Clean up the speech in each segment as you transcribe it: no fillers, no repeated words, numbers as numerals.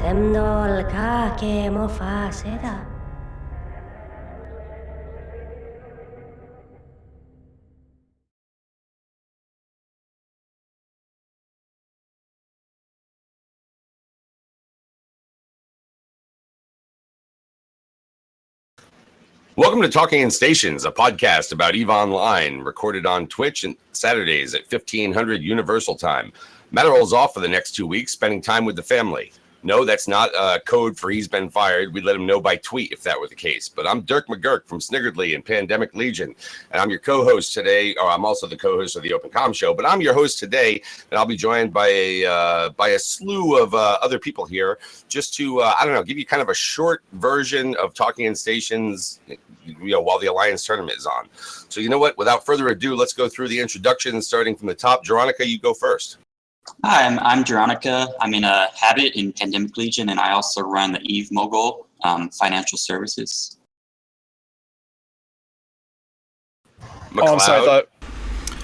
Semnol kake mo faseda. Welcome to Talking in Stations, a podcast about EVE Online, recorded on Twitch and Saturdays at 1500 Universal Time. Matt rolls off for the next 2 weeks, spending time with the family. No, that's not a code for he's been fired. We'd let him know by tweet if that were the case. But I'm Dirk McGurk from Sniggeredly and Pandemic Legion, and I'm your co-host today. Or I'm also the co-host of the Open Com Show, but I'm your host today, and I'll be joined by a slew of other people here, just to give you kind of a short version of Talking in Stations, while the Alliance tournament is on. So you know what? Without further ado, let's go through the introductions, starting from the top. Veronica, you go first. Hi, I'm Veronica. I'm in a Habit in Pandemic Legion, and I also run the EVE Mogul Financial Services. McLeod. Oh, I'm sorry. I thought.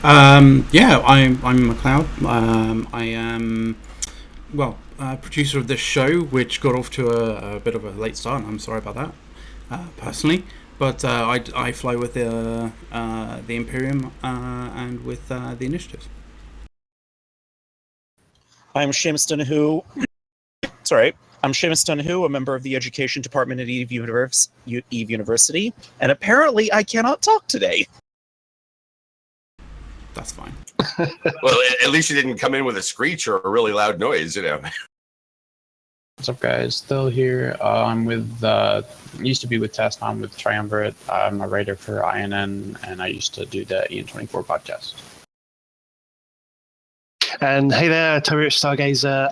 I'm McLeod. I am producer of this show, which got off to a bit of a late start. I'm sorry about that, personally. But I fly with the Imperium and with the Initiative. I'm Seamus Donahue, a member of the Education Department at EVE University, and apparently I cannot talk today. That's fine. Well, at least you didn't come in with a screech or a really loud noise, What's up, guys? Still here. I'm with, used to be with Test. I'm with Triumvirate. I'm a writer for INN, and I used to do the Ian24 podcast. And hey there, Tourist Stargazer,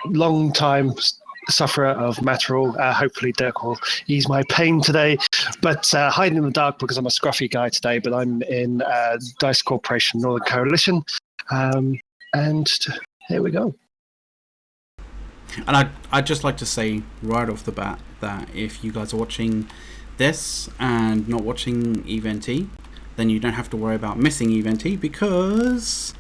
long time sufferer of Matterall. Hopefully Dirk will ease my pain today, but hiding in the dark because I'm a scruffy guy today, but I'm in Dice Corporation Northern Coalition, and here we go. And I'd just like to say right off the bat that if you guys are watching this and not watching EVE-NT, then you don't have to worry about missing EVE-NT because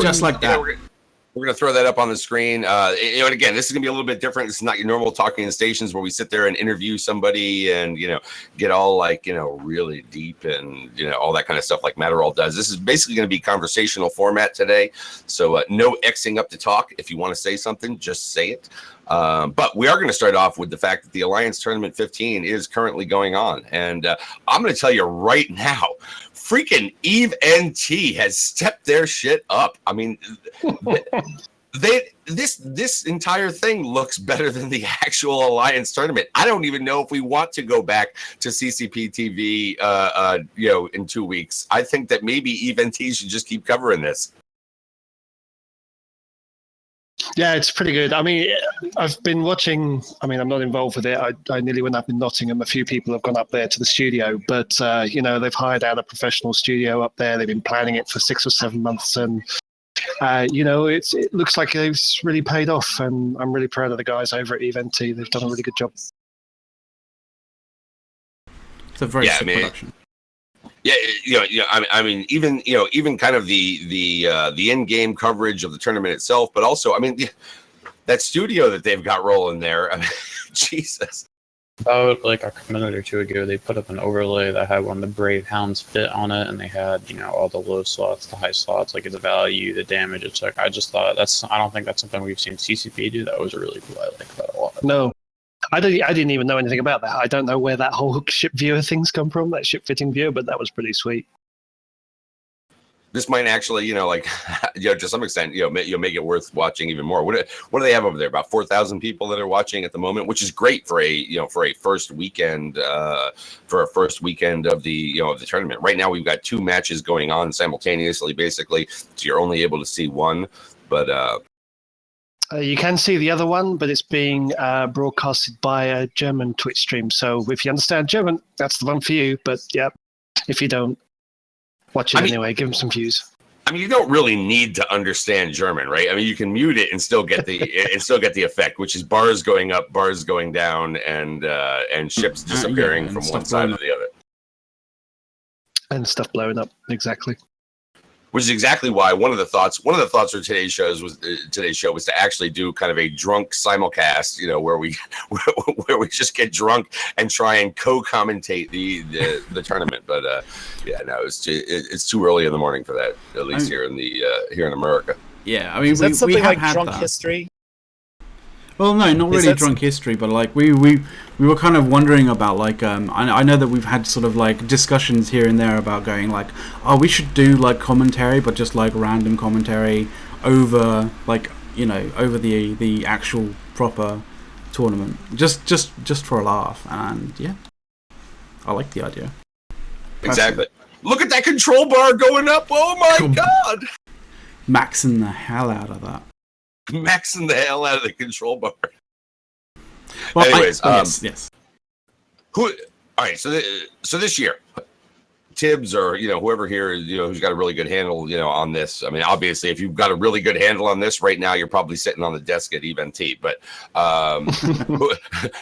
just like that. We're going to throw that up on the screen. And again, this is going to be a little bit different. This is not your normal Talking in Stations where we sit there and interview somebody and, get all really deep and, all that kind of stuff like Matterall does. This is basically going to be conversational format today. So no Xing up to talk. If you want to say something, just say it. But we are going to start off with the fact that the Alliance Tournament 15 is currently going on. And I'm going to tell you right now, freaking EVE-NT has stepped their shit up. I mean, this entire thing looks better than the actual Alliance tournament. I don't even know if we want to go back to CCP TV, in 2 weeks. I think that maybe EVE-NT should just keep covering this. Yeah, it's pretty good. I mean, I've been watching. I mean, I'm not involved with it. I nearly went up in Nottingham. A few people have gone up there to the studio, but they've hired out a professional studio up there. They've been planning it for 6 or 7 months, and it looks like it's really paid off. And I'm really proud of the guys over at EVE-NT. They've done a really good job. It's a very sick production. Yeah, I mean, even kind of the in-game coverage of the tournament itself, but also, I mean, that studio that they've got rolling there, I mean, Jesus. About like a minute or two ago, they put up an overlay that had one of the Brave Hounds fit on it, and they had, all the low slots, the high slots, like the value, the damage it took. I just thought I don't think that's something we've seen CCP do. That was really cool. I like that a lot. No. I didn't even know anything about that. I don't know where that whole ship viewer thing's come from, that ship fitting viewer, but that was pretty sweet. This might actually, to some extent, make it worth watching even more. What do they have over there? About 4,000 people that are watching at the moment, which is great for a first weekend of the tournament. Right now, we've got 2 matches going on simultaneously, basically, so you're only able to see one, but. You can see the other one, but it's being broadcasted by a German Twitch stream. So if you understand German, that's the one for you. But yeah, if you don't, watch it anyway. Give them some views. I mean, you don't really need to understand German, right? I mean, you can mute it and still get the effect, which is bars going up, bars going down, and ships disappearing from one side to the other. And stuff blowing up, exactly. Which is exactly why one of the thoughts for today's show was to actually do kind of a drunk simulcast, where we just get drunk and try and co-commentate the tournament. But it's too early in the morning for that, at least here in America. Yeah, I mean, Is that something we have like had drunk that. history? Well, no, not really drunk history, but like we were kind of wondering about like I know that we've had sort of like discussions here and there about going like, oh, we should do like commentary, but just like random commentary over like over the actual proper tournament, just for a laugh, and yeah, I like the idea. Exactly. Look at that control bar going up! Oh my god! Maxing the hell out of that. Maxing the hell out of the control bar. Well, anyways, yes. All right, so this year, Tibbs or whoever here who's got a really good handle on this. I mean, obviously, if you've got a really good handle on this right now, you're probably sitting on the desk at EVNT. But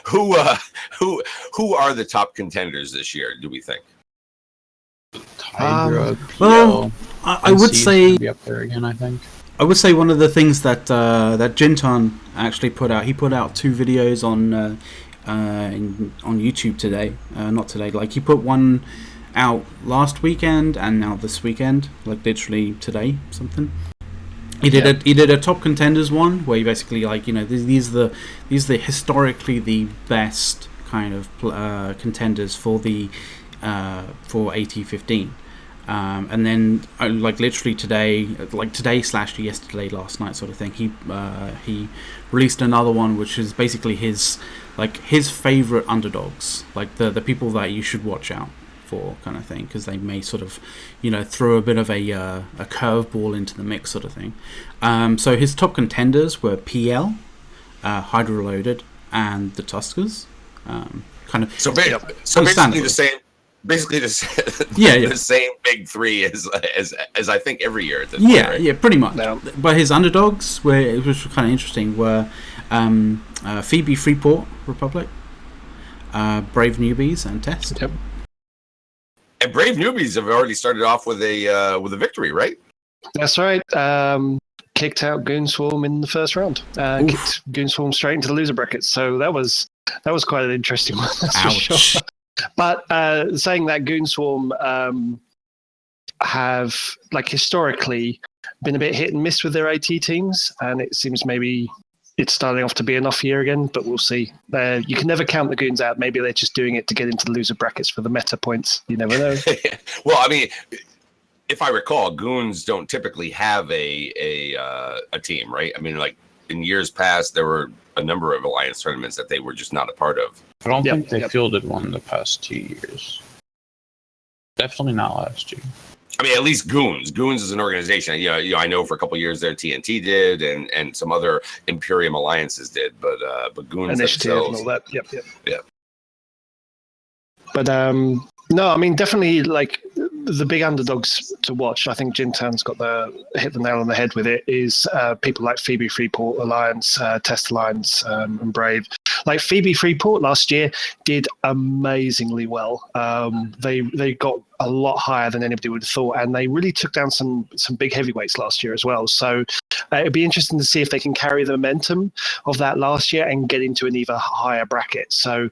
who are the top contenders this year? Do we think? Hydra, well, I would say be up there again. I think. I would say one of the things that Jintan actually put out. He put out 2 videos on YouTube today. Not today. Like he put one out last weekend and now this weekend. Like literally today, something. He did a top contenders one where he basically like these are the historically the best kind of contenders for the for AT15. And then like literally today, like today/yesterday, last night sort of thing, he released another one which is basically his favorite underdogs, like the people that you should watch out for kind of thing, because they may sort of throw a bit of a curveball into the mix sort of thing. So his top contenders were PL, Hydra Loaded, and the Tuskers. Kind of so basically the same. Basically, the same big 3 as I think every year at this point, right? Yeah, pretty much. No. But his underdogs, which was kind of interesting, were Phoebe Freeport Republic, Brave Newbies, and Test. Yep. And Brave Newbies have already started off with a victory, right? That's right. Kicked out Goonswarm in the first round. Kicked Goonswarm straight into the loser brackets. So that was quite an interesting one. That's for sure. But saying that Goonswarm have like historically been a bit hit and miss with their AT teams, and it seems maybe it's starting off to be an off year again, but we'll see. You can never count the Goons out. Maybe they're just doing it to get into the loser brackets for the meta points. You never know. Well, I mean, if I recall, Goons don't typically have a team, right? I mean, like in years past, there were a number of alliance tournaments that they were just not a part of. I don't think they fielded one the past 2 years. Definitely not last year. I mean, at least Goons. Goons is an organization. I know for a couple of years there, TNT did, and some other Imperium alliances did, but Goons Initiative themselves, and all that. Yep. But no, I mean, definitely like the big underdogs to watch. I think Jintan's hit the nail on the head with it. Is people like Phoebe Freeport Alliance, Test Alliance, and Brave. Like Phoebe Freeport last year did amazingly well. They got a lot higher than anybody would have thought, and they really took down some big heavyweights last year as well. So it'd be interesting to see if they can carry the momentum of that last year and get into an even higher bracket. So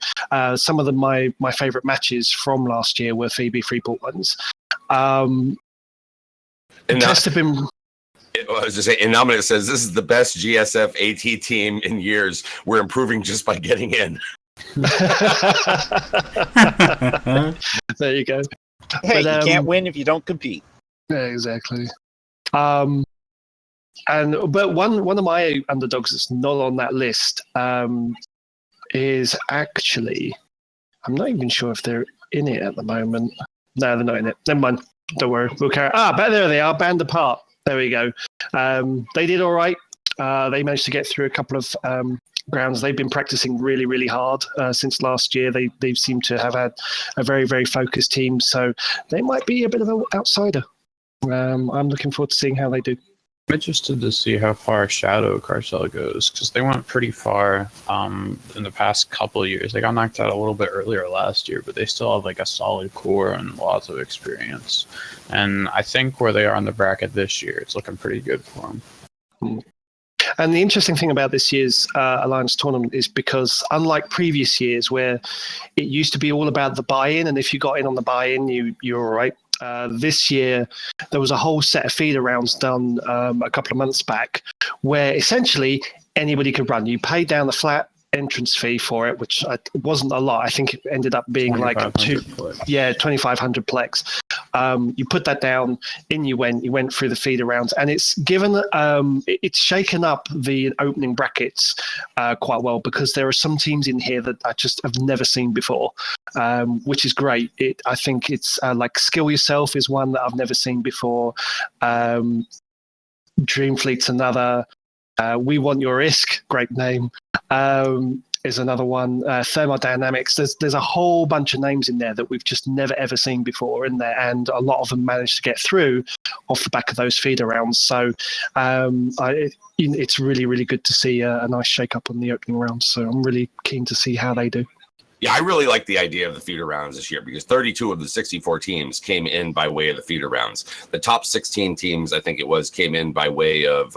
some of my favorite matches from last year were Phoebe Freeport ones. And Test have been. I was just saying, Innominate says this is the best GSF AT team in years. We're improving just by getting in. There you go. Hey, you can't win if you don't compete. Yeah, exactly. But one of my underdogs that's not on that list is actually, I'm not even sure if they're in it at the moment. No, they're not in it. Never mind. Don't worry. We'll carry. But there they are. Band apart. There we go. They did all right. They managed to get through a couple of grounds. They've been practicing really, really hard since last year. They seem to have had a very, very focused team. So they might be a bit of an outsider. I'm looking forward to seeing how they do. I'm interested to see how far Shadow Carcel goes, because they went pretty far in the past couple of years. They got knocked out a little bit earlier last year, but they still have like a solid core and lots of experience. And I think where they are in the bracket this year, it's looking pretty good for them. And the interesting thing about this year's Alliance tournament is because, unlike previous years where it used to be all about the buy-in, and if you got in on the buy-in, you're all right. This year, there was a whole set of feeder rounds done a couple of months back where essentially anybody could run. You paid down the flat entrance fee for it, which wasn't a lot. I think it ended up being like 2,500 Plex. You put that down, in you went through the feeder rounds, and it's given, it's shaken up the opening brackets quite well, because there are some teams in here that I just have never seen before, which is great. I think it's like Skill Yourself is one that I've never seen before. Dreamfleet's another. We Want Your ISK, great name, is another one. Thermodynamics. There's a whole bunch of names in there that we've just never ever seen before in there, and a lot of them managed to get through off the back of those feeder rounds. So it's really, really good to see a nice shake up on the opening rounds. So I'm really keen to see how they do. Yeah, I really like the idea of the feeder rounds this year, because 32 of the 64 teams came in by way of the feeder rounds. The top 16 teams, I think it was, came in by way of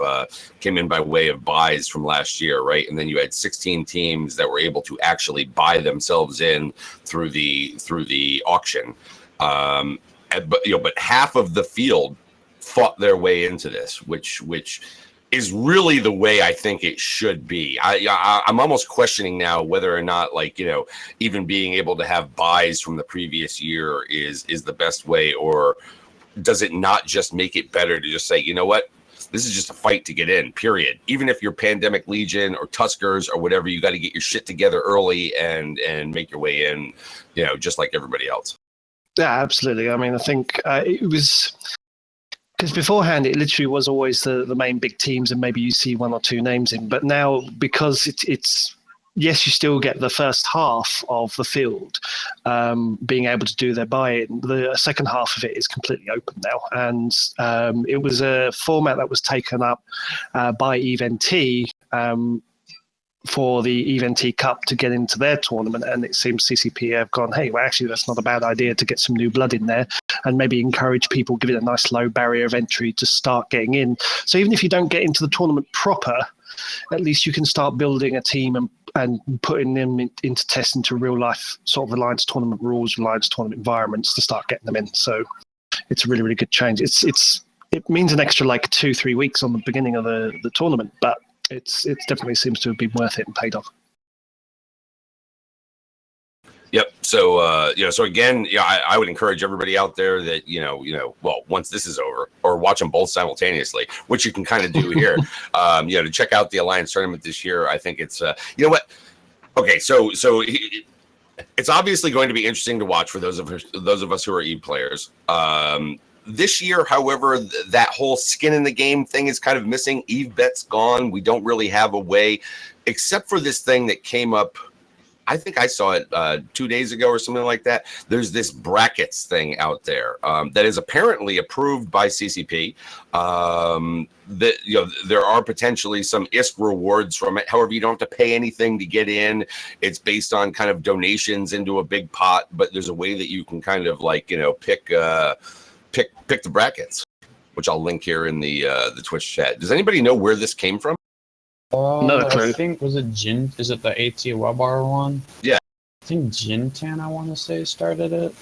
buys from last year, right? And then you had 16 teams that were able to actually buy themselves in through the auction. But half of the field fought their way into this, which is really the way I think it should be. I'm almost questioning now whether or not, even being able to have buys from the previous year is the best way, or does it not just make it better to just say, you know what, this is just a fight to get in, period. Even if you're Pandemic Legion or Tuskers or whatever, you got to get your shit together early and make your way in, just like everybody else. Yeah, absolutely. I mean, I think it was... Because beforehand, it literally was always the main big teams, and maybe you see one or two names in. But now, because it's yes, you still get the first half of the field being able to do their buy-in. The second half of it is completely open now. And it was a format that was taken up by EVNT for the EVNT Cup to get into their tournament, and it seems CCP have gone, hey, well, actually, that's not a bad idea to get some new blood in there and maybe encourage people, give it a nice low barrier of entry to start getting in. So even if you don't get into the tournament proper, at least you can start building a team and putting them into test into real life sort of Alliance tournament rules, Alliance tournament environments to start getting them in. So it's a really, really good change. It means an extra 2-3 weeks on the beginning of the tournament, but it definitely seems to have been worth it and paid off. Yep. So, so again, I would encourage everybody out there that, well, once this is over, or watch them both simultaneously, which you can kind of do here, to check out the Alliance tournament this year. I think it's, you know what? Okay. So it's obviously going to be interesting to watch for those of us who are Eve players. This year, however, that whole skin in the game thing is kind of missing. Eve bet's gone. We don't really have a way, except for this thing that came up. I think I saw it 2 days ago or something like that. There's this brackets thing out there that is apparently approved by CCP. That there are potentially some ISK rewards from it. However, you don't have to pay anything to get in. It's based on kind of donations into a big pot, but there's a way that you can kind of pick the brackets, which I'll link here in the Twitch chat. Does anybody know where this came from? No clue. I think, is it the AT Webar one? Yeah. I think Jintan, I want to say, started it.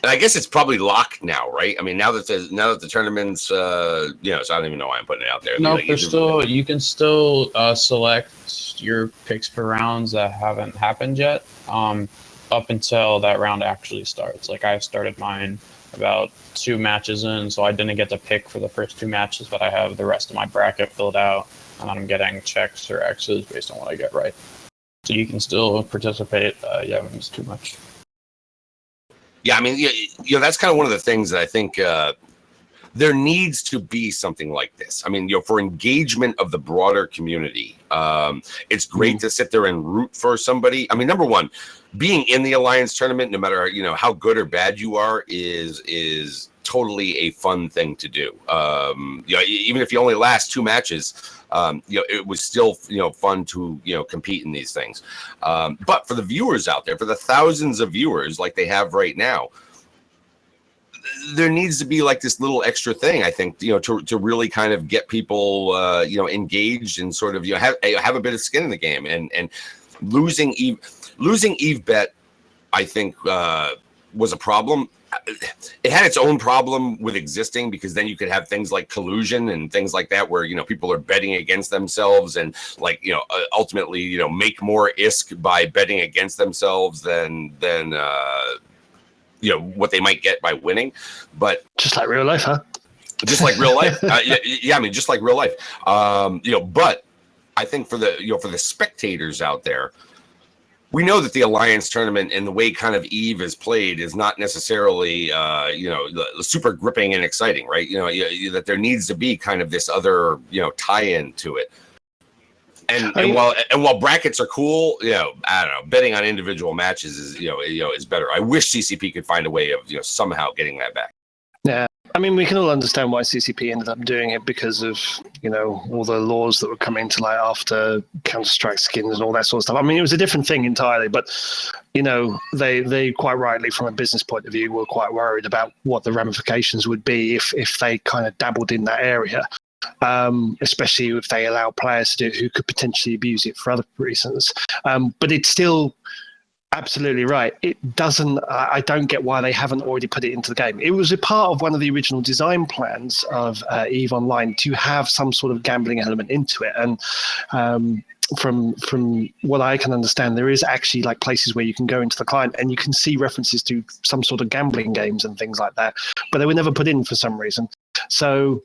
And I guess it's probably locked now, right? I mean, now that the tournament's, so I don't even know why I'm putting it out there. No, you can still select your picks for rounds that haven't happened yet, up until that round actually starts. Like, I started mine about 2 matches in, so I didn't get to pick for the first 2 matches, but I have the rest of my bracket filled out, and I'm getting checks or X's based on what I get right. So you can still participate. You haven't missed too much. Yeah, I mean, that's kind of one of the things that I think there needs to be something like this. I mean, for engagement of the broader community, it's great to sit there and root for somebody. I mean, number one, being in the Alliance tournament, no matter how good or bad you are, is totally a fun thing to do. Even if you only last 2 matches, it was still, fun to, compete in these things. But for the viewers out there, for the thousands of viewers like they have right now, there needs to be like this little extra thing, I think, to really kind of get people, engaged and sort of, have a bit of skin in the game. And losing Eve Bet, I think, was a problem. It had its own problem with existing, because then you could have things like collusion and things like that, where people are betting against themselves and ultimately make more ISK by betting against themselves than what they might get by winning. But just like real life, huh? Just like real life. I mean, just like real life. But I think for the spectators out there, we know that the Alliance tournament and the way kind of Eve is played is not necessarily, super gripping and exciting, right? That there needs to be kind of this other, tie-in to it. And while brackets are cool, I don't know, betting on individual matches is better. I wish CCP could find a way of, somehow getting that back. Yeah. I mean, we can all understand why CCP ended up doing it, because of, all the laws that were coming to light after Counter-Strike skins and all that sort of stuff. I mean, it was a different thing entirely, but, they quite rightly, from a business point of view, were quite worried about what the ramifications would be if they kind of dabbled in that area, especially if they allow players to do it who could potentially abuse it for other reasons. But it's still... absolutely right. It doesn't. I don't get why they haven't already put it into the game. It was a part of one of the original design plans of EVE Online to have some sort of gambling element into it. And from what I can understand, there is actually like places where you can go into the client and you can see references to some sort of gambling games and things like that. But they were never put in for some reason. So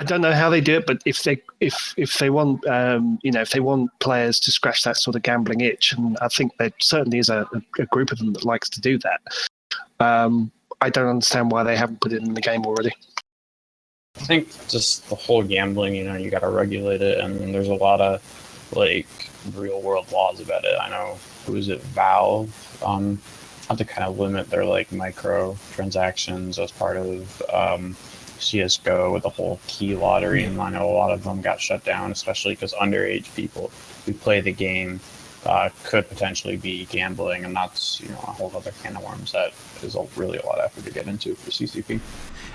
I don't know how they do it, but if they want if they want players to scratch that sort of gambling itch, and I think there certainly is a group of them that likes to do that. I don't understand why they haven't put it in the game already. I think just the whole gambling, you got to regulate it, and there's a lot of real world laws about it. I know, who is it, Valve, have to kind of limit their micro transactions as part of CSGO with the whole key lottery, and I know a lot of them got shut down, especially because underage people who play the game could potentially be gambling, and that's a whole other can of worms that is really a lot of effort to get into for CCP.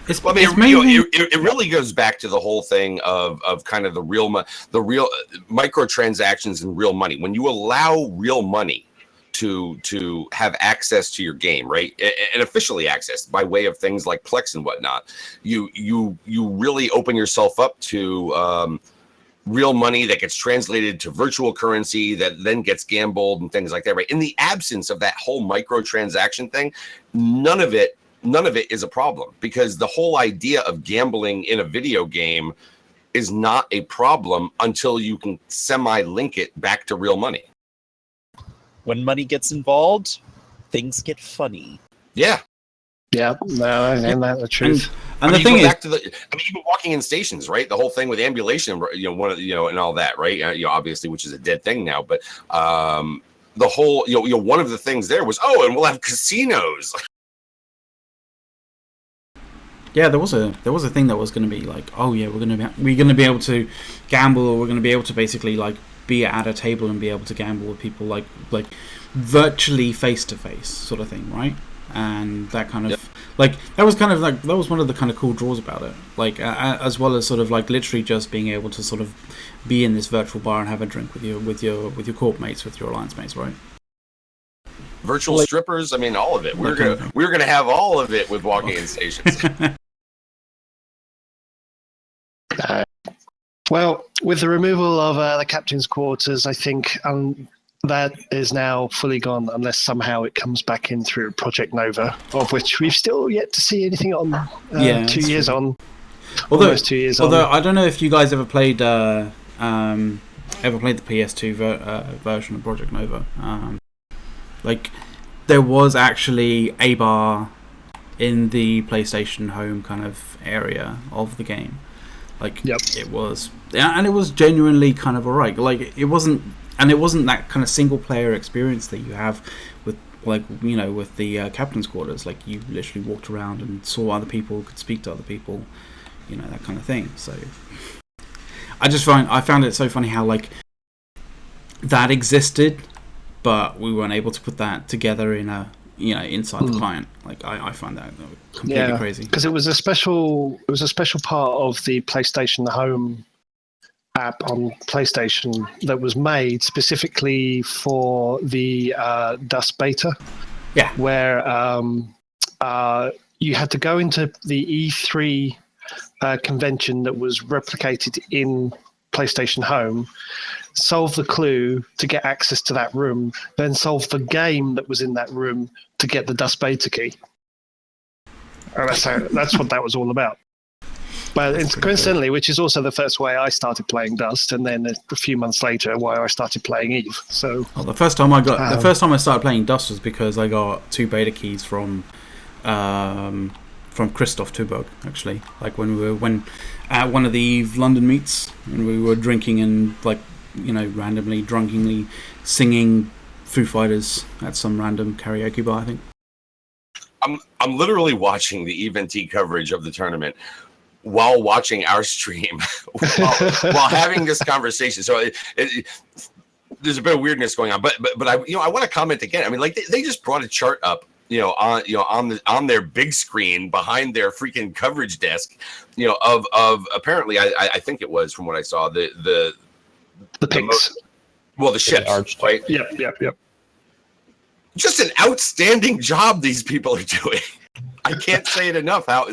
It really goes back to the whole thing of kind of the real microtransactions and real money. When you allow real money to have access to your game, right, and officially accessed by way of things like Plex and whatnot, you really open yourself up to real money that gets translated to virtual currency that then gets gambled and things like that, right? In the absence of that whole microtransaction thing, none of it is a problem, because the whole idea of gambling in a video game is not a problem until you can semi-link it back to real money. When money gets involved, things get funny. Yeah. Yeah, no, and that's the truth. And the thing is, even walking in stations, right? The whole thing with ambulation, and all that, right? Obviously, which is a dead thing now, but the whole, one of the things there was, and we'll have casinos. Yeah, there was a thing that was going to be like, we're going to be able to gamble, or we're going to be able to basically be at a table and be able to gamble with people like virtually face to face sort of thing, right? And that kind of that was one of the kind of cool draws about it, as well as sort of literally just being able to sort of be in this virtual bar and have a drink with your corp mates, with your alliance mates, right? Virtual strippers, I mean, all of it. We're gonna have all of it with walking in stations. Well, with the removal of the captain's quarters, I think that is now fully gone, unless somehow it comes back in through Project Nova, of which we've still yet to see anything on. 2 years on. Almost 2 years on. Although I don't know if you guys ever played the PS2 version of Project Nova. There was actually a bar in the PlayStation Home kind of area of the game. It was, and it was genuinely kind of alright. It wasn't that kind of single player experience that you have with like, you know, with the captain's quarters, like you literally walked around and saw other people, could speak to other people, you know, that kind of thing. So I found it so funny how like that existed, but we weren't able to put that together in a, you know, inside the client. Like I find that completely crazy, because it was a special part of the PlayStation Home app on PlayStation that was made specifically for the Dust beta. Yeah, where you had to go into the E3 convention that was replicated in PlayStation Home, solve the clue to get access to that room, then solve the game that was in that room to get the Dust beta key. And that's what that was all about. But coincidentally, which is also the first way I started playing Dust, and then a few months later, why I started playing Eve. So the first time I started playing Dust was because I got 2 beta keys from Christoph Tuberg, actually. Like when at one of the Eve London meets, and we were drinking and, like, you know, randomly, drunkenly singing Foo Fighters at some random karaoke bar, I think. I'm literally watching the Eve NT coverage of the tournament while watching our stream, while having this conversation. So there's a bit of weirdness going on, but I want to comment again. I mean, like they just brought a chart up, on their big screen behind their freaking coverage desk, of apparently I think it was, from what I saw, the picks. The ships, right? Yep. Just an outstanding job these people are doing. I can't say it enough. How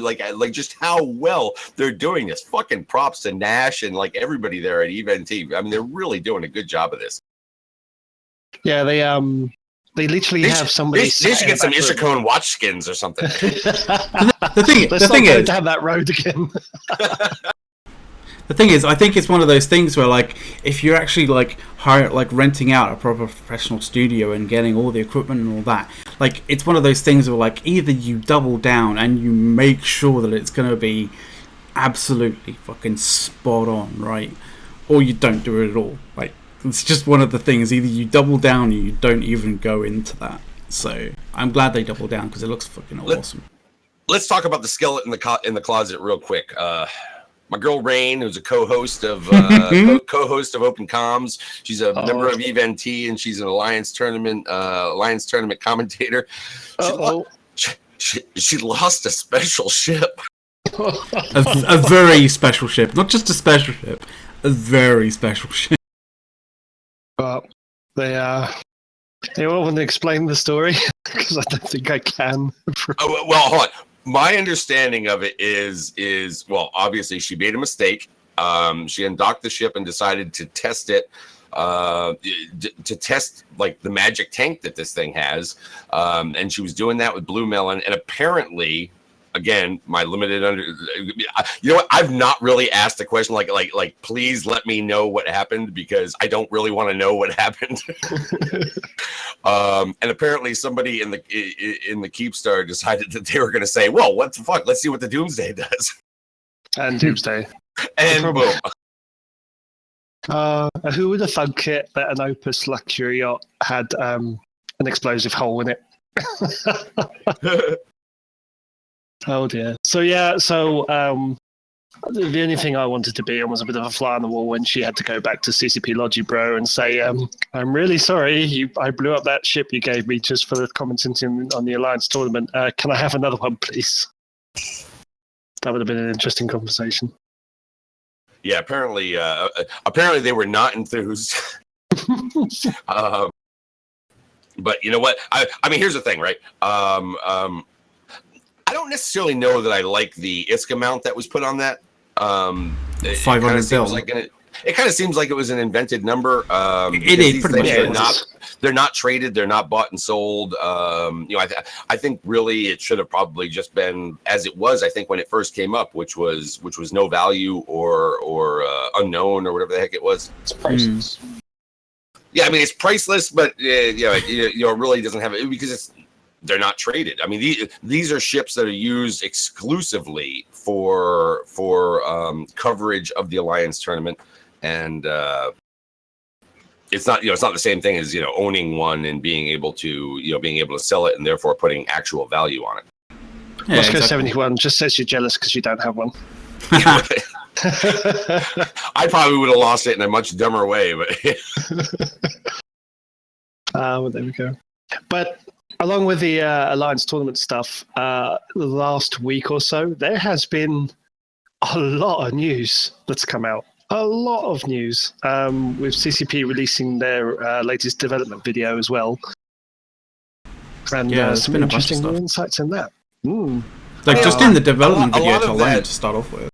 just how well they're doing this. Fucking props to Nash and like everybody there at Event. I mean, they're really doing a good job of this. Yeah, they literally have somebody. They should get some Ishikone watch skins or something. the thing is, to have that road again. The thing is, I think it's one of those things where, like, if you're actually renting out a proper professional studio and getting all the equipment and all that, like, it's one of those things where, like, either you double down and you make sure that it's going to be absolutely fucking spot on, right? Or you don't do it at all. Like, it's just one of the things. Either you double down or you don't even go into that. So I'm glad they double down because it looks fucking awesome. Let's talk about the skeleton in the closet real quick. My girl Rain, who's a co-host of co-host of Open Comms, she's a member of Event, and she's an Alliance tournament commentator. She lost a special ship, a very special ship, not just a special ship, a very special ship. But they all want to explain the story because I don't think I can. Well, hold on. My understanding of it is obviously she made a mistake. She undocked the ship and decided to test it, to test like the magic tank that this thing has. And she was doing that with Blue Melon. And apparently, again, my limited I've not really asked the question like please let me know what happened, because I don't really want to know what happened. And apparently somebody in the Keepstar decided that they were going to say, well, what the fuck, let's see what the Doomsday does. And Doomsday. And boom. Who would have thunk it that an Opus luxury yacht had an explosive hole in it? Oh dear. So the only thing I wanted to be on was a bit of a fly on the wall when she had to go back to CCP Logibro and say, I'm really sorry, I blew up that ship you gave me just for commenting on the Alliance tournament. Can I have another one, please? That would have been an interesting conversation. Yeah, apparently they were not enthused. But you know what? I mean, here's the thing, right? I don't necessarily know that I like the ISK amount that was put on that. 500 bill. It kind of seems like it was an invented number. It is pretty much. They're not traded. They're not bought and sold. I think really it should have probably just been as it was. I think when it first came up, which was no value or unknown or whatever the heck it was. It's priceless. Yeah, I mean it's priceless, but it really doesn't have it because they're not traded. I mean, these are ships that are used exclusively for coverage of the Alliance tournament, and it's not the same thing as owning one and being able to sell it and therefore putting actual value on it. Yeah, Moscow exactly. 71 just says you're jealous because you don't have one. I probably would have lost it in a much dumber way, but well, there we go. But along with the Alliance tournament stuff, the last week or so, there has been a lot of news that's come out. A lot of news, with CCP releasing their latest development video as well. And there's some been a bunch of interesting stuff. insights in that. Like just in the development a video lot of alone that- to start off with.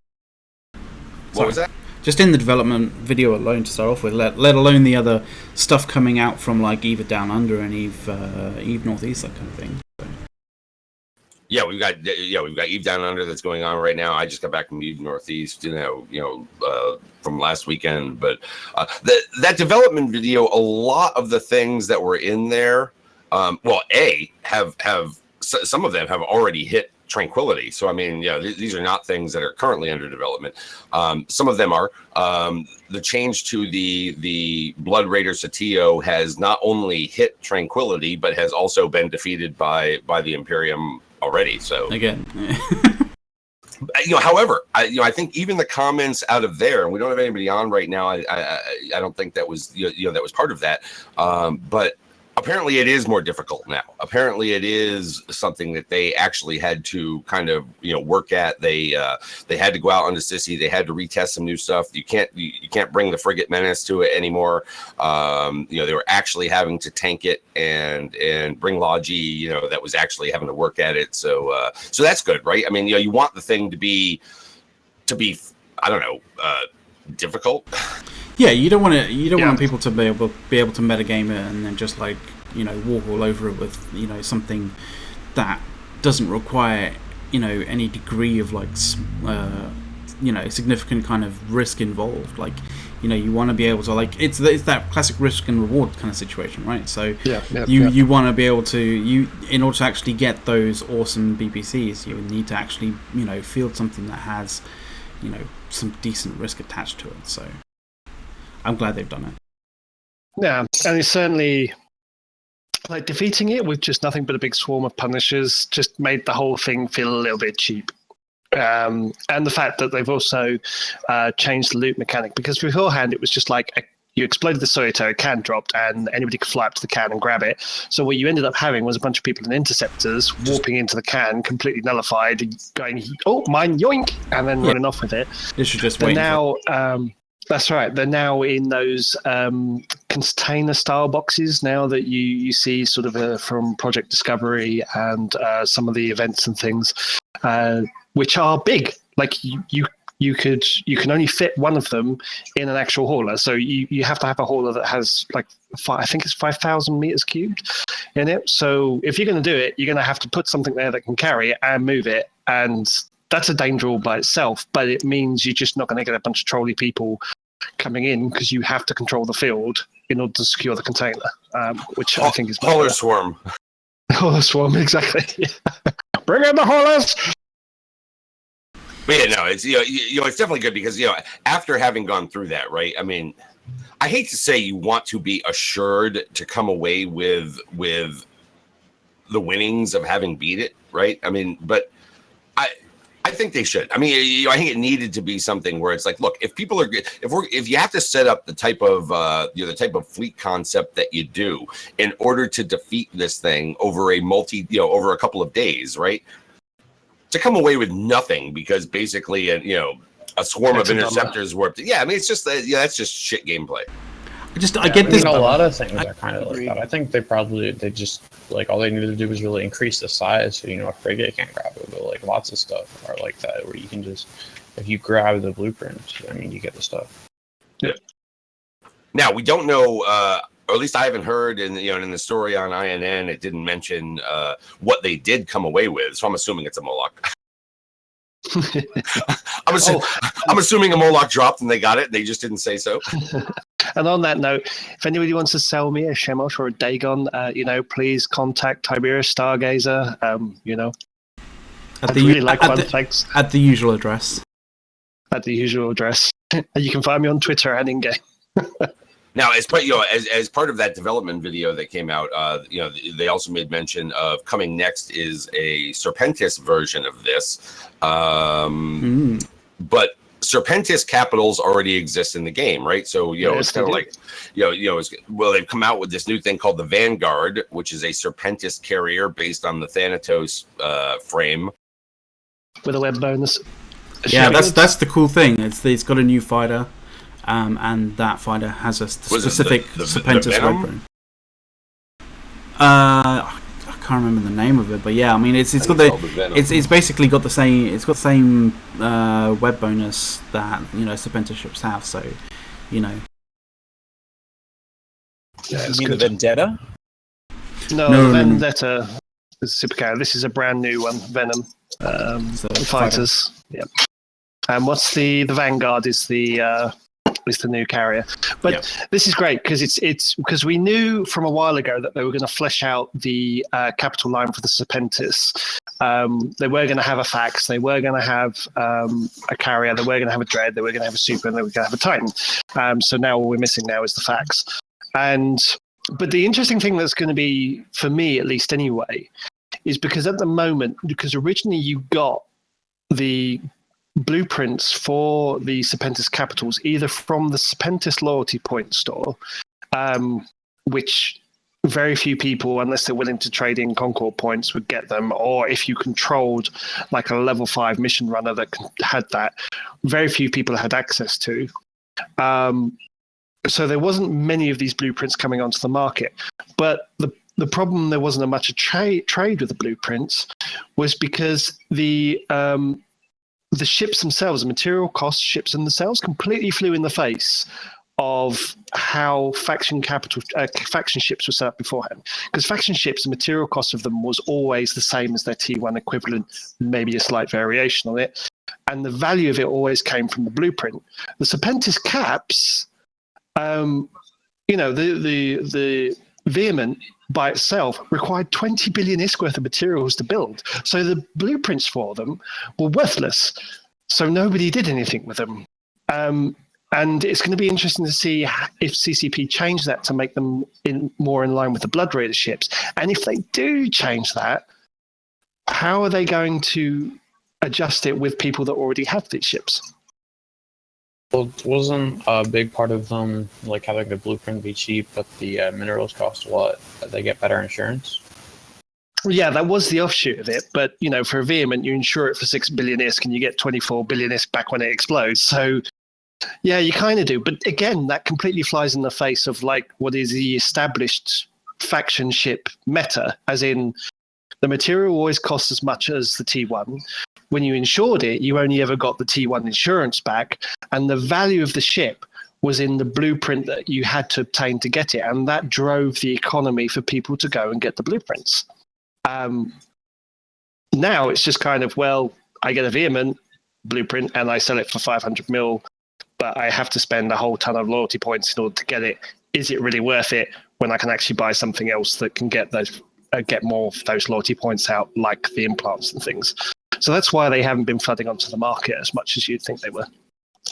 what was that? Just in the development video alone to start off with, let alone the other stuff coming out from like Eve Down Under and Eve Northeast, that kind of thing. So. Yeah, we've got Eve Down Under that's going on right now. I just got back from Eve Northeast, from last weekend. But that development video, a lot of the things that were in there, have some of them have already hit Tranquility. So I mean, these are not things that are currently under development. Some of them are. The change to the Blood Raider Satio has not only hit Tranquility, but has also been defeated by the Imperium already. So Again. however, I think even the comments out of there, and we don't have anybody on right now. I don't think that was that was part of that. But apparently it is more difficult now. Apparently it is something that they actually had to kind of work at. They had to go out onto Sissy. They had to retest some new stuff. You can't bring the Frigate Menace to it anymore. They were actually having to tank it and bring Logi. That was actually having to work at it. So that's good, right? I mean, you want the thing to be I don't know, difficult. Yeah, you don't want people to be able to metagame it and then just like walk all over it with something that doesn't require any degree of like significant kind of risk involved. Like you want to be able to like it's that classic risk and reward kind of situation, right? So you want to be able to in order to actually get those awesome BPCs, you need to actually field something that has some decent risk attached to it. So I'm glad they've done it. Yeah, and it's certainly like defeating it with just nothing but a big swarm of Punishers just made the whole thing feel a little bit cheap. And the fact that they've also changed the loot mechanic, because beforehand it was just like you exploded the Soyoto, a can dropped, and anybody could fly up to the can and grab it. So what you ended up having was a bunch of people in interceptors warping into the can, completely nullified, going, "Oh, mine, yoink!" and then running off with it. They should just wait. Now, that's right. They're now in those container-style boxes now that you see sort of from Project Discovery and some of the events and things, which are big. Like you can only fit one of them in an actual hauler. So you have to have a hauler that has like I think it's 5,000 meters cubed in it. So if you're going to do it, you're going to have to put something there that can carry it and move it, and that's a danger all by itself. But it means you're just not going to get a bunch of trolley people coming in because you have to control the field in order to secure the container, which I think is Hauler swarm. Hauler swarm, exactly. Bring in the haulers. But yeah, no, it's it's definitely good because after having gone through that, right? I mean, I hate to say you want to be assured to come away with the winnings of having beat it, right? I mean, but I think they should. I mean, I think it needed to be something where it's like, look, if you have to set up the type of fleet concept that you do in order to defeat this thing over over a couple of days, right? To come away with nothing because basically, a swarm of interceptors warped. Yeah, I mean, it's just that's just shit gameplay. I get this. A lot of things are kind of like that. I think they just like all they needed to do was really increase the size so a frigate can't grab it. But like lots of stuff are like that where you can just if you grab the blueprints, I mean you get the stuff. Yeah. Now we don't know, or at least I haven't heard in the story on INN it didn't mention what they did come away with. So I'm assuming it's a Moloch. I'm assuming a Moloch dropped and they got it. They just didn't say so. And on that note, if anybody wants to sell me a Shemosh or a Dagon, please contact Tiberius Stargazer. Thanks. At the usual address. At the usual address. And you can find me on Twitter and in-game. Now, as part, as part of that development video that came out, they also made mention of coming next is a Serpentis version of this. But Serpentis capitals already exist in the game, right? So, it's kind of like, they've come out with this new thing called the Vanguard, which is a Serpentis carrier based on the Thanatos frame. With a web bonus. Yeah, that's the cool thing. It's got a new fighter. And that fighter has a specific Serpentis weapon. I can't remember the name of it, but yeah, I mean it's basically got the same. It's got the same web bonus that Serpentis ships have. So, Yeah, You mean the Vendetta? No, Vendetta is a supercar. This is a brand new one, Venom. Fighters. Yeah. And what's the Vanguard is the new carrier. But this is great because it's because we knew from a while ago that they were going to flesh out the capital line for the Serpentis. They were going to have a fax, they were going to have a carrier, they were going to have a dread, they were going to have a super, and they were going to have a titan. So now all we're missing now is the fax. But the interesting thing that's going to be, for me at least anyway, is because at the moment, because originally you got the blueprints for the Serpentis capitals either from the Serpentis loyalty point store, which very few people, unless they're willing to trade in Concord points, would get them, or if you controlled like a level 5 mission runner that had that, very few people had access to. So there wasn't many of these blueprints coming onto the market. But the problem there wasn't much a trade with the blueprints was because the ships themselves, the material costs, ships and the sales completely flew in the face of how faction ships were set up beforehand. Because faction ships, the material cost of them was always the same as their T1 equivalent, maybe a slight variation on it. And the value of it always came from the blueprint. The Serpentis caps, the Vehement by itself required 20 billion ISK worth of materials to build. So the blueprints for them were worthless. So nobody did anything with them. And it's going to be interesting to see if CCP change that to make them more in line with the Blood Raider ships. And if they do change that, how are they going to adjust it with people that already have these ships? Well, wasn't a big part of them like having the blueprint be cheap, but the minerals cost what? They get better insurance? Yeah, that was the offshoot of it. But, for a Vehement, you insure it for 6 billion ISK and you get 24 billion ISK back when it explodes. So, yeah, you kind of do. But again, that completely flies in the face of like what is the established faction ship meta, as in the material always costs as much as the T1. When you insured it, you only ever got the T1 insurance back, and the value of the ship was in the blueprint that you had to obtain to get it, and that drove the economy for people to go and get the blueprints. Now it's just kind of, well, I get a Vehement blueprint and I sell it for 500 mil, but I have to spend a whole ton of loyalty points in order to get it. Is it really worth it when I can actually buy something else that can get more of those loyalty points out, like the implants and things? So that's why they haven't been flooding onto the market as much as you'd think they were.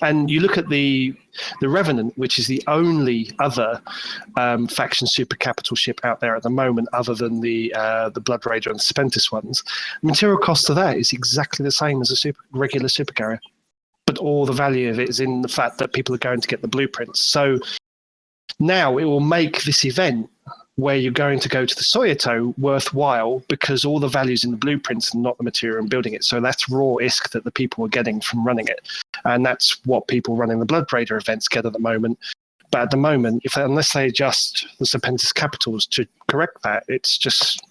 And you look at the Revenant, which is the only other faction super capital ship out there at the moment, other than the Blood Raider and the Serpentis ones. The material cost of that is exactly the same as a regular supercarrier, but all the value of it is in the fact that people are going to get the blueprints. So now it will make this event where you're going to go to the Soyoto worthwhile because all the value's in the blueprints and not the material and building it. So that's raw ISK that the people are getting from running it. And that's what people running the Blood Raider events get at the moment. But at the moment, unless they adjust the Serpentis capitals to correct that, it's just,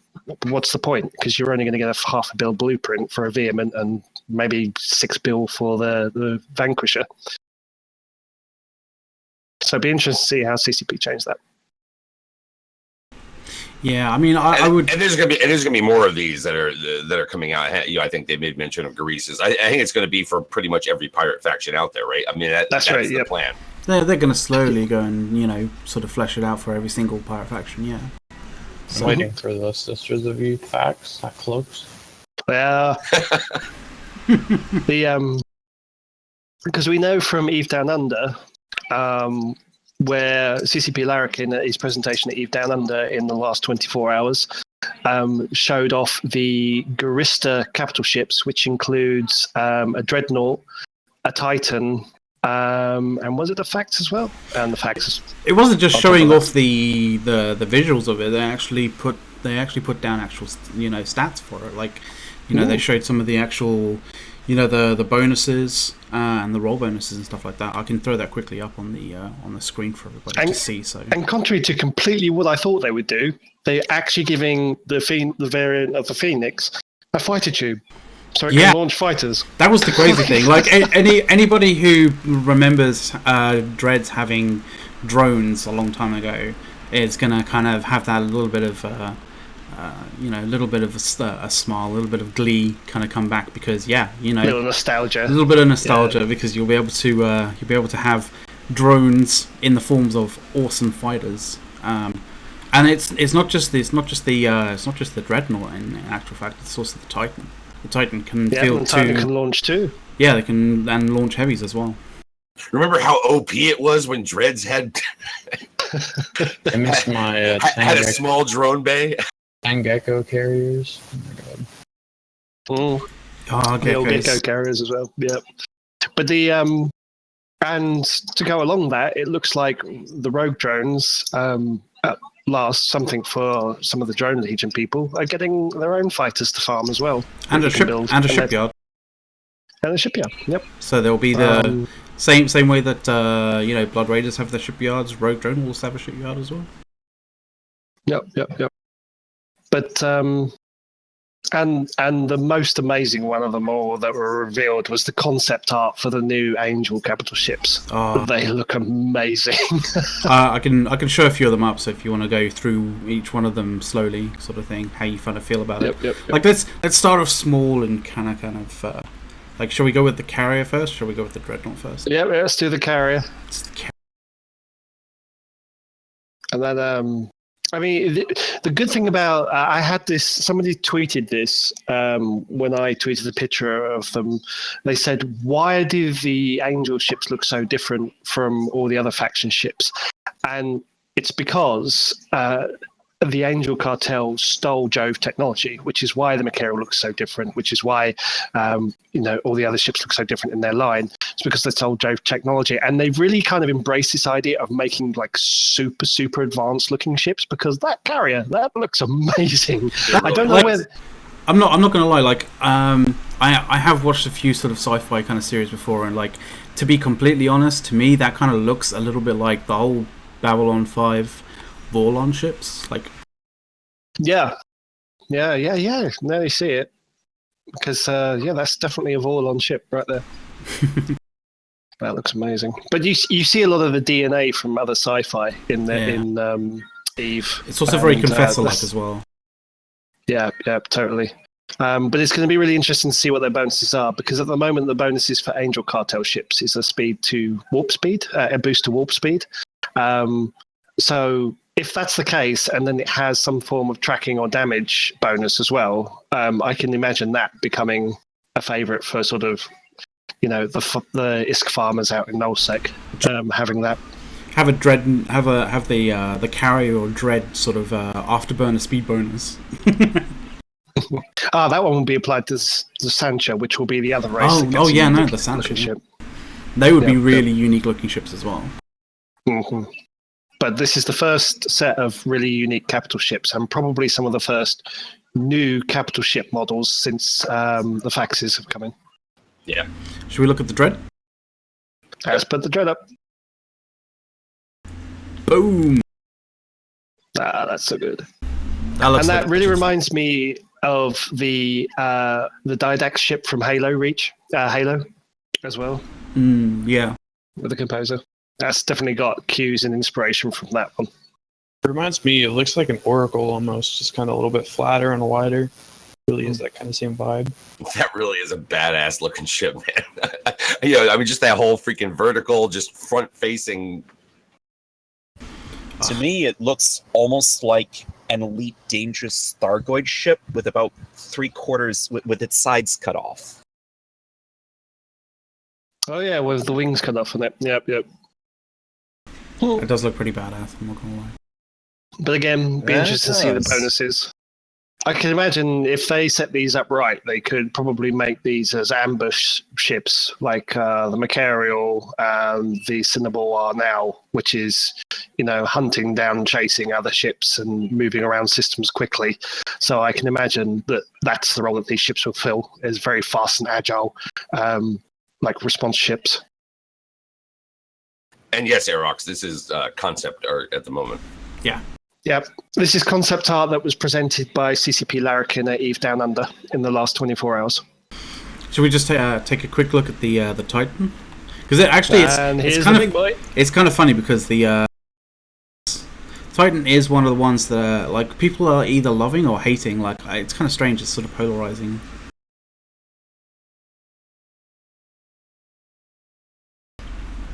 what's the point? Because you're only going to get a $500 million blueprint for a Vehement and maybe $6 billion for the Vanquisher. So it'd be interesting to see how CCP change that. Yeah, I mean, I would. And there's gonna be more of these that are coming out. I think they made mention of Greases. I think it's going to be for pretty much every pirate faction out there, right? I mean, that's right, the plan. They're going to slowly go and sort of flesh it out for every single pirate faction. Yeah. I'm waiting for the Sisters of Youth facts. That close. Well, because we know from Eve Down Under, where CCP Larrikin at his presentation at Eve Down Under in the last 24 hours showed off the Garista capital ships, which includes a Dreadnought, a Titan, and was it the Fax as well? And the Fax. It wasn't just showing off the visuals of it. They actually put down actual stats for it. Like they showed some of the actual the bonuses and the roll bonuses and stuff like that. I can throw that quickly up on the screen for everybody to see. So, and contrary to completely what I thought they would do, they're actually giving the variant of the Phoenix a fighter tube, so it can launch fighters. That was the crazy thing. Like anybody who remembers Dreads having drones a long time ago is gonna kind of have that little bit of a little bit of a smile, a little bit of glee kind of come back because a little bit of nostalgia because you'll be able to have drones in the forms of awesome fighters, and it's not just the Dreadnought in actual fact, it's also the Titan. The Titan can field too. Titan can launch too. Yeah, they can and launch heavies as well. Remember how OP it was when Dreads had I missed my had a small drone bay. Gecko carriers. Oh my god. The old Gecko carriers as well. Yeah, but the and to go along that, it looks like the rogue drones at last, something for some of the drone legion people are getting their own fighters to farm as well, and a shipyard. And a shipyard. Yep. So there will be the same way that Blood Raiders have their shipyards. Rogue Drone will also have a shipyard as well. Yep. But and the most amazing one of them all that were revealed was the concept art for the new Angel capital ships. Oh. They look amazing. I can show a few of them up. So if you want to go through each one of them slowly, sort of thing, how you kind of feel about it. Yep. Like let's start off small and kind of like, shall we go with the carrier first? Shall we go with the Dreadnought first? Yeah, let's do the carrier. And then I mean, the good thing about I had this. Somebody tweeted this when I tweeted a picture of them. They said, "Why do the Angel ships look so different from all the other faction ships?" And it's because the Angel cartel stole Jove technology, which is why the material looks so different. Which is why all the other ships look so different in their line. It's because they stole Jove technology, and they've really kind of embraced this idea of making like super advanced looking ships. Because that carrier, that looks amazing. I don't know where. I'm not gonna lie. Like I have watched a few sort of sci-fi kind of series before, and like to be completely honest, to me that kind of looks a little bit like the whole Babylon 5 Vorlon ships, like. Yeah. Now you see it, because that's definitely a Vorlon ship right there. That looks amazing. But you see a lot of the DNA from other sci-fi in Eve. It's also very Confessor-like as well. Yeah, totally. But it's going to be really interesting to see what their bonuses are, because at the moment the bonuses for Angel cartel ships is a speed to warp speed, a boost to warp speed. So if that's the case, and then it has some form of tracking or damage bonus as well, I can imagine that becoming a favourite for sort of, the ISK farmers out in Nullsec, having that. Have a dread, have the carrier or dread sort of afterburner speed bonus. That one will be applied to the Sancha, which will be the other race. The Sancha ship. They would be really unique looking ships as well. Mm-hmm. But this is the first set of really unique capital ships, and probably some of the first new capital ship models since the faxes have come in. Yeah. Should we look at the Dread? Let's put the Dread up. Boom! That's so good. That really reminds me of the Didax ship from Halo as well. Yeah. With the Composer. That's definitely got cues and inspiration from that one. It reminds me, it looks like an Oracle almost, just kind of a little bit flatter and wider. It really is that kind of same vibe. That really is a badass looking ship, man. Just that whole freaking vertical, just front facing. To me, it looks almost like an elite dangerous Thargoid ship with about 3/4 with its sides cut off. Oh yeah, with the wings cut off on it. Yep. It does look pretty badass, I'm not gonna lie. But again, be Yeah, it interested to see the does. bonuses. I can imagine if they set these up right, they could probably make these as ambush ships, like the Macarial and the Cinnabal are now, which is, hunting down, chasing other ships and moving around systems quickly. So I can imagine that that's the role that these ships will fill, is very fast and agile, like response ships. And yes, Aerox, this is concept art at the moment. Yeah. Yep. This is concept art that was presented by CCP Larrikin at Eve Down Under in the last 24 hours. Should we just take a quick look at the Titan? Because it's kind of funny because the Titan is one of the ones that like people are either loving or hating. Like it's kind of strange. It's sort of polarizing.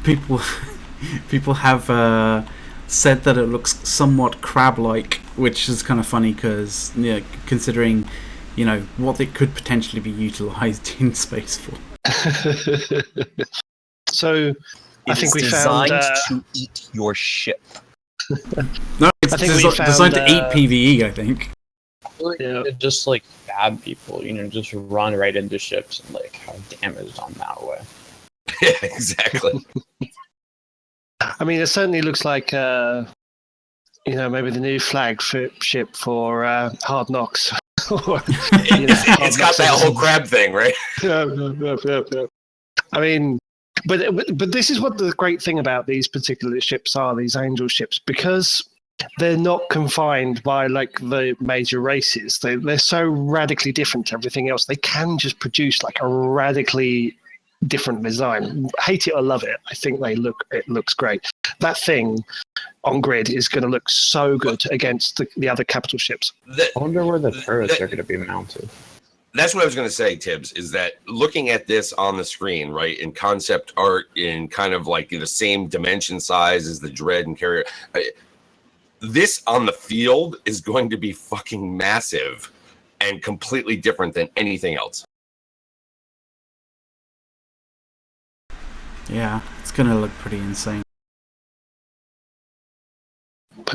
People have said that it looks somewhat crab-like, which is kind of funny because considering what it could potentially be utilized in space for. So I think we found designed to eat your ship. No, it's I think we found, designed to eat PVE, I think. Yeah. Just like stab people, just run right into ships and like have damage on that way. Yeah, exactly. I mean, it certainly looks like, maybe the new flagship for Hard Knocks. It's got that whole crab thing, right? Yeah. I mean, but this is what the great thing about these particular ships are, these angel ships, because they're not confined by like the major races. They're so radically different to everything else. They can just produce like a radically different design. Hate it or love it, I think it looks great. That thing on grid is going to look so good against the other capital ships. I wonder where the turrets are going to be mounted. That's what I was going to say, Tibbs, is that looking at this on the screen, right, in concept art, in kind of like the same dimension size as the Dread and Carrier, this on the field is going to be fucking massive and completely different than anything else. Yeah, it's gonna look pretty insane. But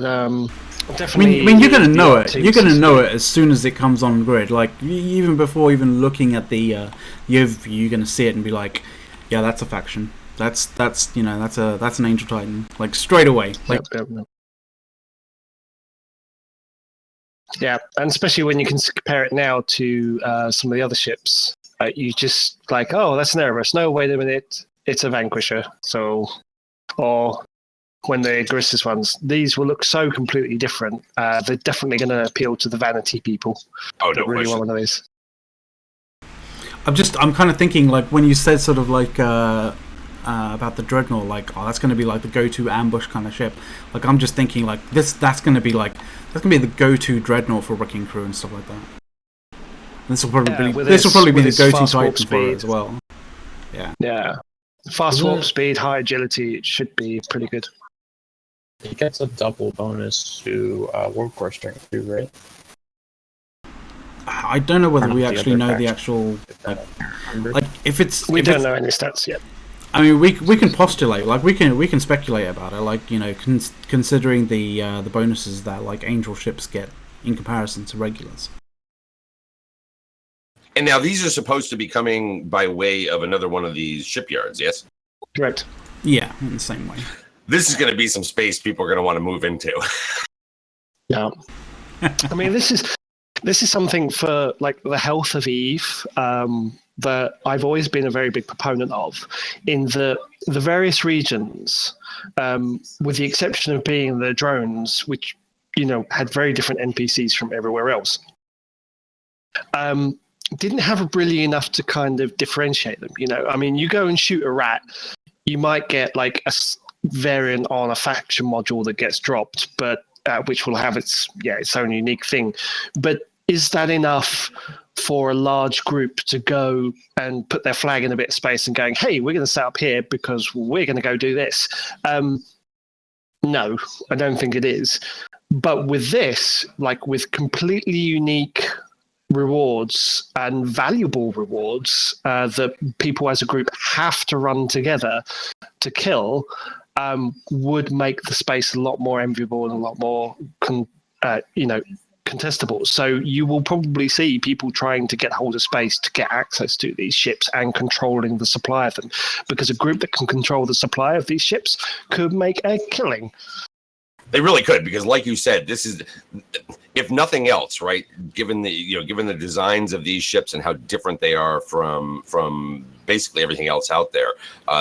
definitely. I mean, you're gonna know it. You're gonna know it as soon as it comes on grid. Like even before even looking at the overview, you're gonna see it and be like, "Yeah, that's a faction. That's that's an Angel Titan." Like straight away. Like. Yep. Yeah, and especially when you can compare it now to some of the other ships, you just like, oh, that's an Erebus. No, wait a minute, it's a Vanquisher. So, or when the Agrissus ones, these will look so completely different. They're definitely going to appeal to the vanity people. Oh, no that really question. want one of these. I'm kind of thinking like when you said sort of like about the Dreadnought, like that's going to be like the go-to ambush kind of ship. Like I'm just thinking like that's going to be the go-to Dreadnought for wrecking crew and stuff like that. This will probably be the go-to Titan for it as well. Yeah. Yeah. Fast warp speed, high agility, it should be pretty good. It gets a double bonus to warp core strength too, right? I don't know whether we actually know the actual like if it's we don't know any stats yet. I mean, we can postulate, like we can speculate about it, like considering the bonuses that like angel ships get in comparison to regulars. And now these are supposed to be coming by way of another one of these shipyards, yes? Correct. Yeah, in the same way. This is going to be some space people are going to want to move into. Yeah. I mean, this is something for like the health of Eve that I've always been a very big proponent of, in the various regions, with the exception of being the drones, which had very different NPCs from everywhere else. Didn't have really enough to kind of differentiate them. I mean, you go and shoot a rat, you might get like a variant on a faction module that gets dropped, but which will have its own unique thing. But is that enough for a large group to go and put their flag in a bit of space and going, hey, we're going to set up here because we're going to go do this? No, I don't think it is. But with this, like with completely unique rewards and valuable rewards that people as a group have to run together to kill, would make the space a lot more enviable and a lot more, contestable. So you will probably see people trying to get hold of space to get access to these ships and controlling the supply of them, because a group that can control the supply of these ships could make a killing. They really could, because like you said, this is, if nothing else, right, given the designs of these ships and how different they are from basically everything else out there,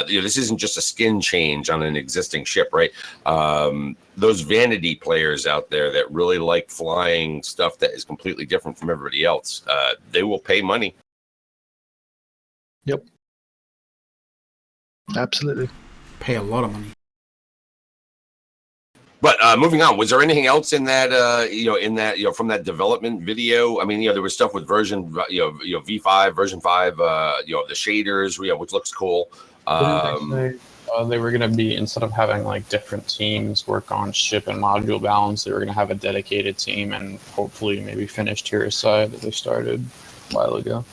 this isn't just a skin change on an existing ship, right? Those vanity players out there that really like flying stuff that is completely different from everybody else, they will pay money. Yep. Absolutely. Pay a lot of money. But moving on, was there anything else in that, from that development video? I mean, there was stuff with version, V5, version 5, the shaders, which looks cool. They were going to be, instead of having like different teams work on ship and module balance, they were going to have a dedicated team and hopefully maybe finish tier side that they started a while ago.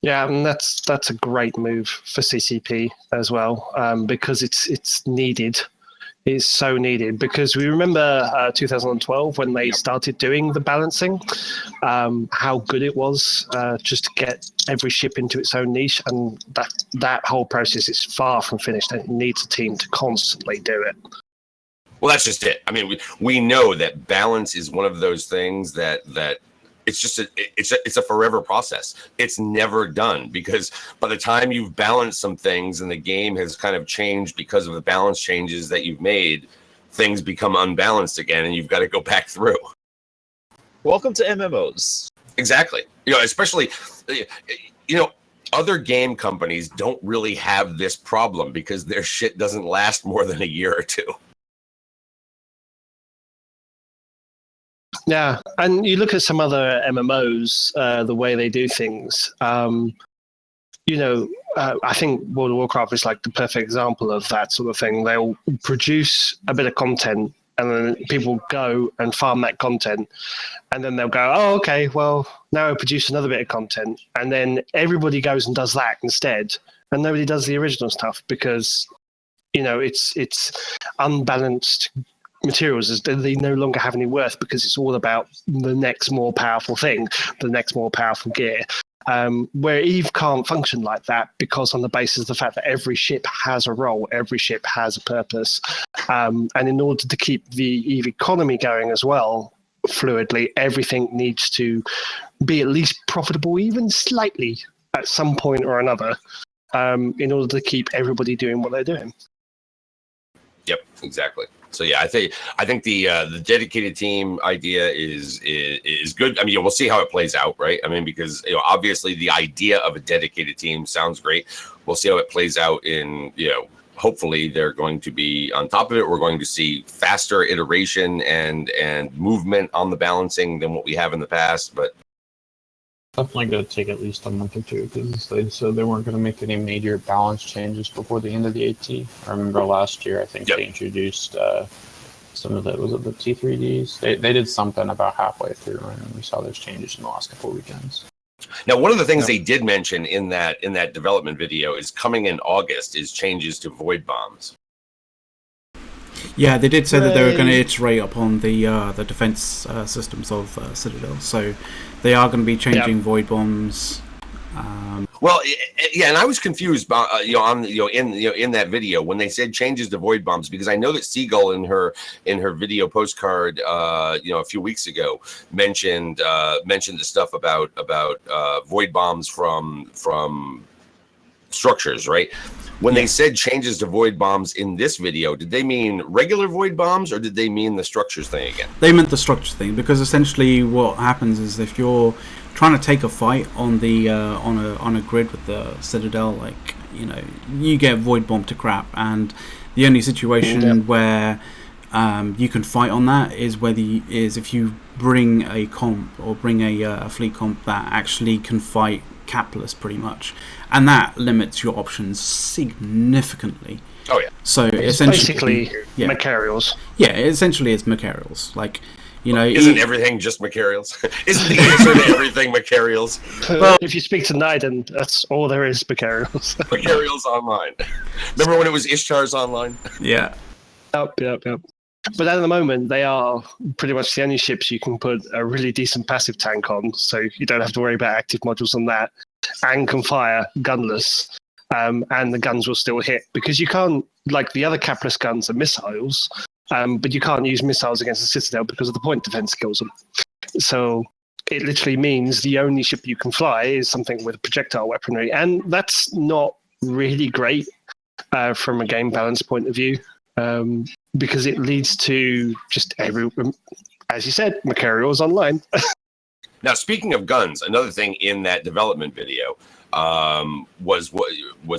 Yeah, and that's a great move for CCP as well, because it's needed. Is so needed, because we remember 2012 when they started doing the balancing, how good it was just to get every ship into its own niche, and that whole process is far from finished, and it needs a team to constantly do it. Well, that's just it. I mean, we know that balance is one of those things that it's just it's a forever process. It's never done, because by the time you've balanced some things and the game has kind of changed because of the balance changes that you've made, things become unbalanced again, and you've got to go back through. Welcome to MMOs. Exactly. Especially, other game companies don't really have this problem because their shit doesn't last more than a year or two. Yeah, and you look at some other MMOs, the way they do things. I think World of Warcraft is like the perfect example of that sort of thing. They'll produce a bit of content, and then people go and farm that content, and then they'll go, oh, okay, well, now I produce another bit of content, and then everybody goes and does that instead, and nobody does the original stuff because, it's unbalanced materials. They no longer have any worth because it's all about the next more powerful thing, the next more powerful gear. Where EVE can't function like that, because on the basis of the fact that every ship has a role, every ship has a purpose. And in order to keep the EVE economy going as well, fluidly, everything needs to be at least profitable, even slightly, at some point or another, in order to keep everybody doing what they're doing. Yep, exactly. So yeah, I think the dedicated team idea is good. I mean, we'll see how it plays out, right? I mean, because obviously the idea of a dedicated team sounds great. We'll see how it plays out in hopefully they're going to be on top of it. We're going to see faster iteration and movement on the balancing than what we have in the past, but definitely going to take at least a month or two, because they said they weren't going to make any major balance changes before the end of the AT. I remember last year, I think they introduced some of the, was it the T3Ds? They did something about halfway through, and we saw those changes in the last couple of weekends. Now, one of the things they did mention in that development video is coming in August is changes to void bombs. Yeah, they did say that they were going to iterate upon the defense systems of Citadel, so they are going to be changing void bombs. Well, yeah, and I was confused about in that video when they said changes to void bombs, because I know that Seagull in her video postcard a few weeks ago mentioned the stuff about void bombs from structures, right? When they said changes to void bombs in this video, did they mean regular void bombs, or did they mean the structures thing again? They meant the structure thing, because essentially what happens is if you're trying to take a fight on the on a grid with the Citadel, like you get void bombed to crap, and the only situation where you can fight on that is if you bring a comp or bring a fleet comp that actually can fight capless pretty much, and that limits your options significantly. Oh yeah. So it's essentially basically Macarials. Yeah, essentially it's Macarials. Like Isn't everything just Macarials? Isn't the answer to everything Macarials? Well, if you speak to Naiden, that's all there is, Macarials. Macarials Online. Remember when it was Ishtar's Online? Yeah. Yep. But at the moment, they are pretty much the only ships you can put a really decent passive tank on, so you don't have to worry about active modules on that, and can fire gunless, and the guns will still hit, because you can't, like the other capless guns are missiles, but you can't use missiles against the Citadel because of the point defense kills them. So it literally means the only ship you can fly is something with projectile weaponry, and that's not really great from a game balance point of view, because it leads to just as you said, Macarials Online. Now, speaking of guns, another thing in that development video was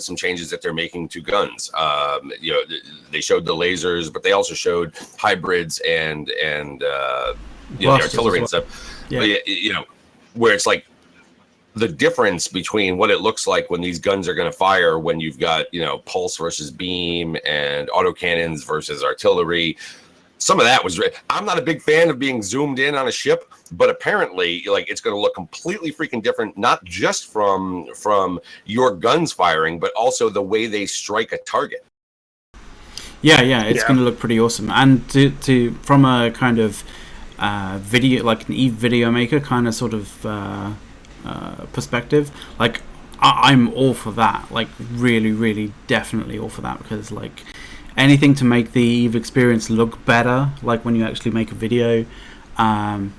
some changes that they're making to guns. They showed the lasers, but they also showed hybrids and the artillery and stuff. Yeah. But, where it's like the difference between what it looks like when these guns are going to fire, when you've got pulse versus beam and autocannons versus artillery. Some of that was. I'm not a big fan of being zoomed in on a ship, but apparently, it's going to look completely freaking different, not just from your guns firing, but also the way they strike a target. Yeah, it's going to look pretty awesome. And to from a kind of video, like an Eve video maker kind of sort of perspective, like I'm all for that. Like really, really, definitely all for that, because like anything to make the Eve experience look better, like when you actually make a video,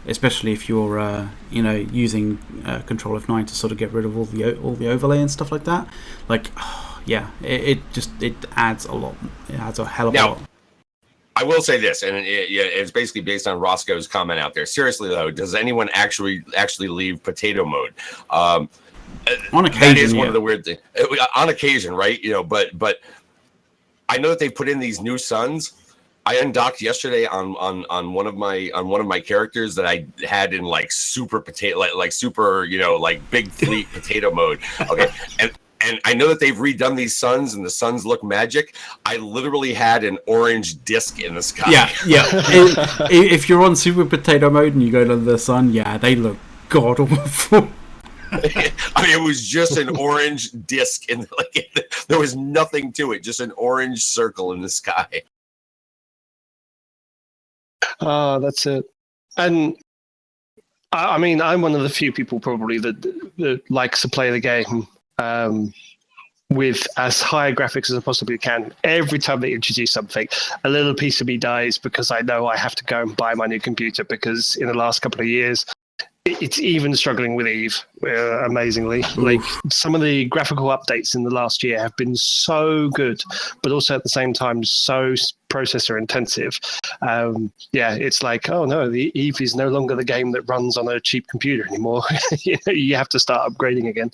especially if you're using Control F9 to sort of get rid of all the overlay and stuff like that. Like, it adds a lot. It adds a hell of a lot. I will say this, and it's basically based on Roscoe's comment out there. Seriously though, does anyone actually leave potato mode? On occasion, that is one of the weird things. On occasion, right? But I know that they put in these new suns. I undocked yesterday on one of my characters that I had in like super potato, like super, like big fleet potato mode. Okay, and I know that they've redone these suns, and the suns look magic. I literally had an orange disc in the sky. Yeah. If you're on super potato mode and you go to the sun, they look god awful. I mean, it was just an orange disc, and there was nothing to it, just an orange circle in the sky. Oh, that's it. And I mean, I'm one of the few people probably that likes to play the game with as high graphics as I possibly can. Every time they introduce something, a little piece of me dies, because I know I have to go and buy my new computer, because in the last couple of years, it's even struggling with Eve, amazingly. Like, some of the graphical updates in the last year have been so good, but also at the same time so processor intensive. It's like, oh no, the Eve is no longer the game that runs on a cheap computer anymore. You have to start upgrading again.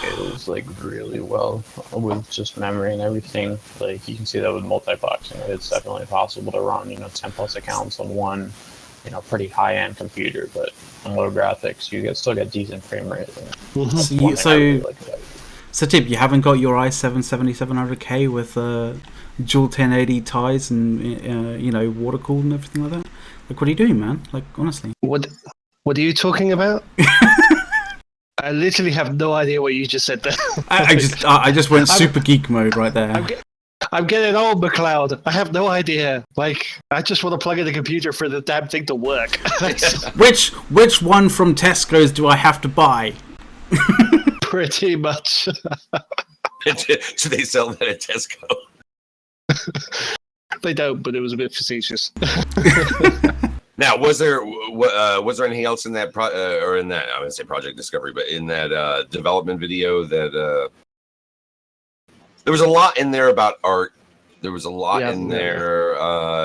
It was like really well with just memory and everything. Like, you can see that with multiboxing, it's definitely possible to run 10 plus accounts on one pretty high-end computer, but on low graphics you still get decent frame rate. So Tib, you haven't got your i7 7700K with dual 1080 ties and water cooled and everything like that? Like, what are you doing, man? Like, honestly, what are you talking about? I literally have no idea what you just said there. I just went super geek mode right there. I'm getting old, McLeod. I have no idea. Like, I just want to plug in the computer for the damn thing to work. Which one from Tesco's do I have to buy? Pretty much. Do they sell that at Tesco? They don't, but it was a bit facetious. Now, was there anything else in that I wouldn't say Project Discovery, but in that development video that there was a lot in there about art. There was a lot in there.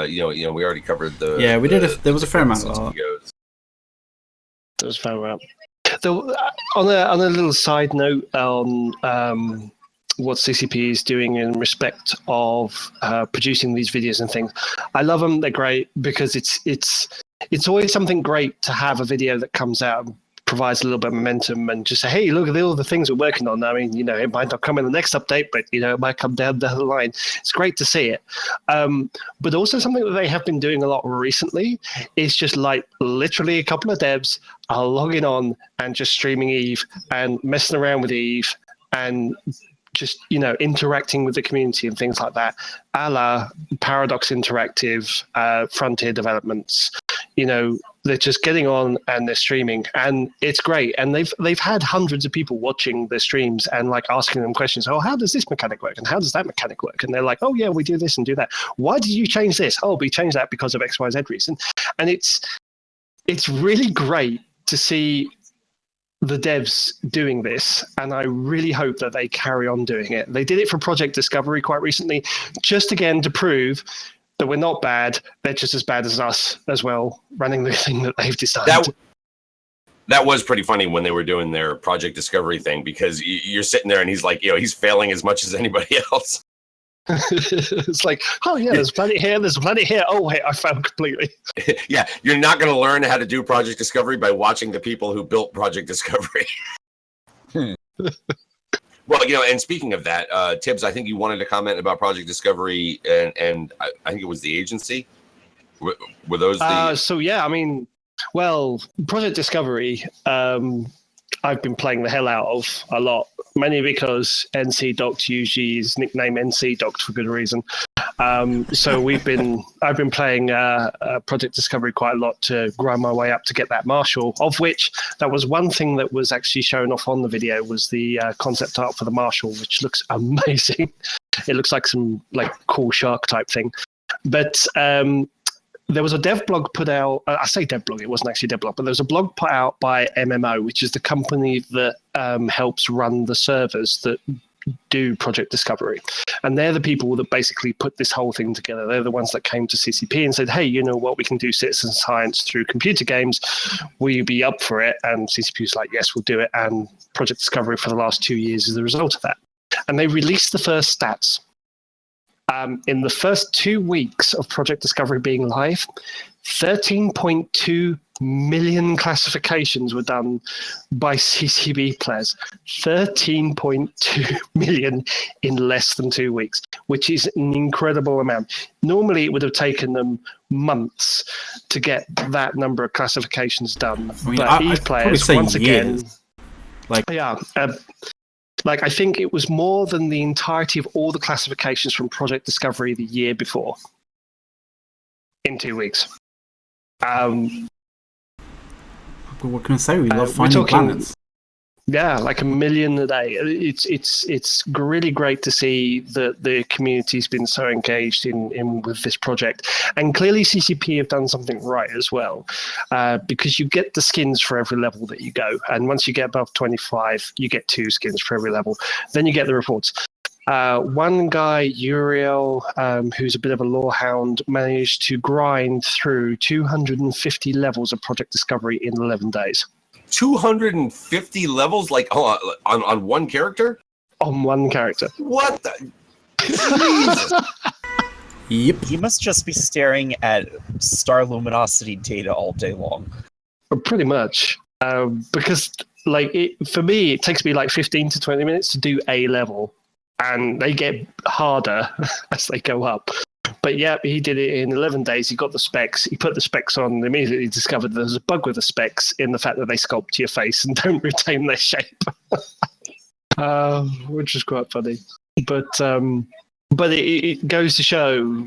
We already covered the. Yeah, we did. There was a fair amount of art. There was a fair amount. On a little side note on what CCP is doing in respect of producing these videos and things, I love them. They're great, because it's always something great to have a video that comes out and provides a little bit of momentum and just say, hey, look at all the things we're working on. I mean, it might not come in the next update, but, it might come down the line. It's great to see it. But also something that they have been doing a lot recently is just like literally a couple of devs are logging on and just streaming Eve and messing around with Eve and just, interacting with the community and things like that, a la Paradox Interactive, Frontier Developments. They're just getting on and they're streaming, and it's great. And they've had hundreds of people watching their streams and like asking them questions. Oh, how does this mechanic work? And how does that mechanic work? And they're like, oh yeah, we do this and do that. Why did you change this? Oh, we changed that because of XYZ reason. And it's really great to see the devs doing this, and I really hope that they carry on doing it. They did it for Project Discovery quite recently, just again to prove that we're not bad. They're just as bad as us as well, running the thing that they've designed. That was pretty funny when they were doing their Project Discovery thing, because you're sitting there and he's like, he's failing as much as anybody else. It's like, oh yeah, there's plenty here, there's plenty here. Oh wait, I failed completely. Yeah, you're not going to learn how to do Project Discovery by watching the people who built Project Discovery. Well, and speaking of that, Tibbs, I think you wanted to comment about Project Discovery, and I think it was the agency. Were those the? So yeah, I mean, well, Project Discovery, I've been playing the hell out of a lot, mainly because NC Doct usually is nicknamed NC Doct for good reason. So I've been playing Project Discovery quite a lot to grind my way up to get that Marshal, of which that was one thing that was actually shown off on the video was the concept art for the Marshal, which looks amazing. It looks like some like cool shark type thing. But there was a dev blog put out. I say dev blog, it wasn't actually a dev blog, but there was a blog put out by MMO, which is the company that helps run the servers that do Project Discovery. And they're the people that basically put this whole thing together. They're the ones that came to CCP and said, hey, you know what, we can do citizen science through computer games. Will you be up for it? And CCP was like, yes, we'll do it. And Project Discovery for the last 2 years is the result of that. And they released the first stats. In the first 2 weeks of Project Discovery being live, 13.2 million classifications were done by CCB players. 13.2 million in less than 2 weeks, which is an incredible amount. Normally, it would have taken them months to get that number of classifications done. I mean, but Eve players, once again, I think it was more than the entirety of all the classifications from Project Discovery the year before in 2 weeks. What can I say? We love finding planets. Yeah, like 1 million a day. It's really great to see that the community's been so engaged in with this project, and clearly CCP have done something right as well, because you get the skins for every level that you go, and once you get above 25, you get 2 skins for every level. Then you get the reports. One guy, Uriel, who's a bit of a lore hound, managed to grind through 250 levels of Project Discovery in 11 days. 250 levels, like on one character? On one character. What the? Jesus. Yep. He must just be staring at star luminosity data all day long. Pretty much. Because, for me, it takes me 15 to 20 minutes to do a level. And they get harder as they go up. But yeah, he did it in 11 days. He got the specs. He put the specs on and immediately discovered there's a bug with the specs in the fact that they sculpt your face and don't retain their shape. Which is quite funny. But it goes to show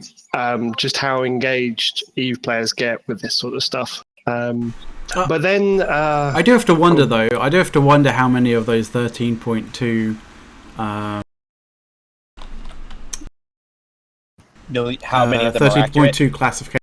just how engaged Eve players get with this sort of stuff. But then... I do have to wonder, though. I do have to wonder how many of those 13.2... how many of them are accurate? 13.2 classification.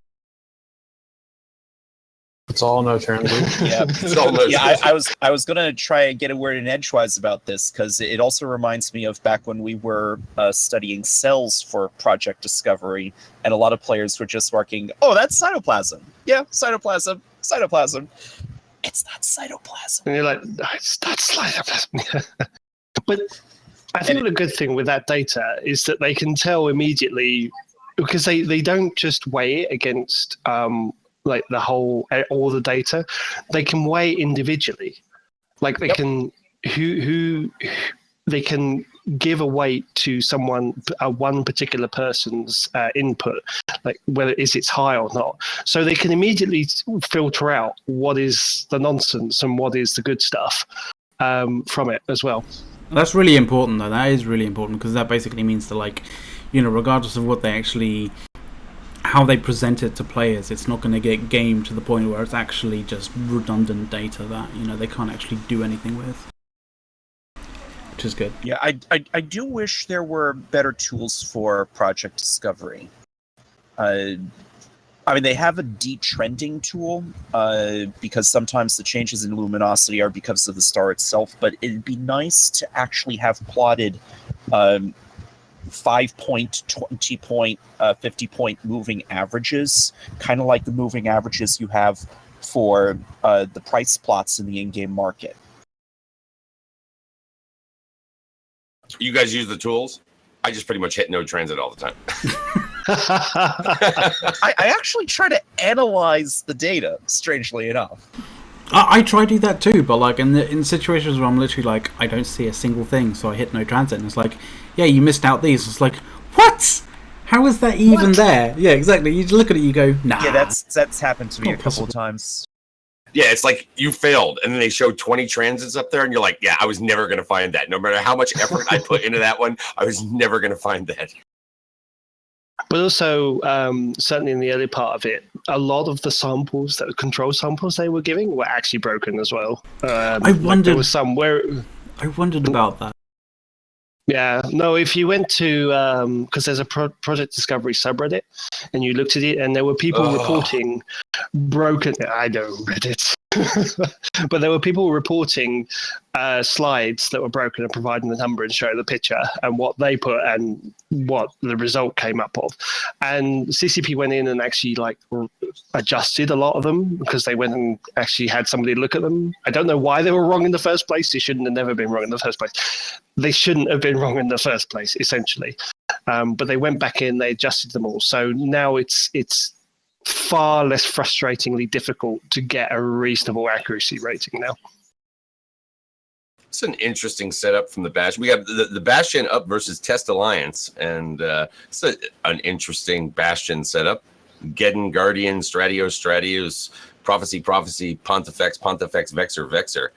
It's all no transit. Yeah, It's all no transit. I was gonna try and get a word in edgewise about this because it also reminds me of back when we were studying cells for Project Discovery, and a lot of players were just marking, "Oh, that's cytoplasm. Yeah, cytoplasm. It's not cytoplasm." And you're like, "It's not cytoplasm." But I think the good thing with that data is that they can tell immediately, because they don't just weigh it against all the data. They can weigh individually. Like they can who they can give away to someone one particular person's input, like whether it's high or not. So they can immediately filter out what is the nonsense and what is the good stuff from it as well. That's really important, though. That is really important because that basically means that, like, you know, regardless of what they actually, how they present it to players, it's not going to get gamed to the point where it's actually just redundant data that, you know, they can't actually do anything with, which is good. Yeah, I do wish there were better tools for project discovery. I mean, they have a detrending tool because sometimes the changes in luminosity are because of the star itself, but it'd be nice to actually have plotted 5-point, 20-point, 50-point moving averages, kind of like the moving averages you have for the price plots in the in-game market. You guys use the tools? I just pretty much hit no transit all the time. I actually try to analyze the data, strangely enough. I try to do that too, but like in situations where I'm literally like, I don't see a single thing, so I hit no transit, and it's like, yeah, you missed out these. It's like, what? How is that even there? Yeah, exactly. You look at it, you go, nah. Yeah, that's happened to me a couple of times. Yeah, it's like you failed, and then they show 20 transits up there, and you're like, yeah, I was never going to find that. No matter how much effort I put into that one, I was never going to find that. But also, certainly in the early part of it, a lot of the samples, that control samples they were giving, were actually broken as well. I wondered. Like there was some where I wondered about that. Yeah, no, if you went to, because there's a Project Discovery subreddit, and you looked at it, and there were people reporting broken, I know, Reddit, but there were people reporting slides that were broken and providing the number and showing the picture and what they put and what the result came up of. And CCP went in and actually like adjusted a lot of them because they went and actually had somebody look at them. I don't know why they were wrong in the first place. They shouldn't have never been wrong in the first place. They shouldn't have been wrong in the first place, essentially. But they went back in, they adjusted them all. So now it's far less frustratingly difficult to get a reasonable accuracy rating now. It's an interesting setup from the Bastion. We have the Bastion up versus Test Alliance, and it's an interesting Bastion setup. Geddon, Guardian, Stratios, Prophecy, Pontifex, Vexor, Vexor.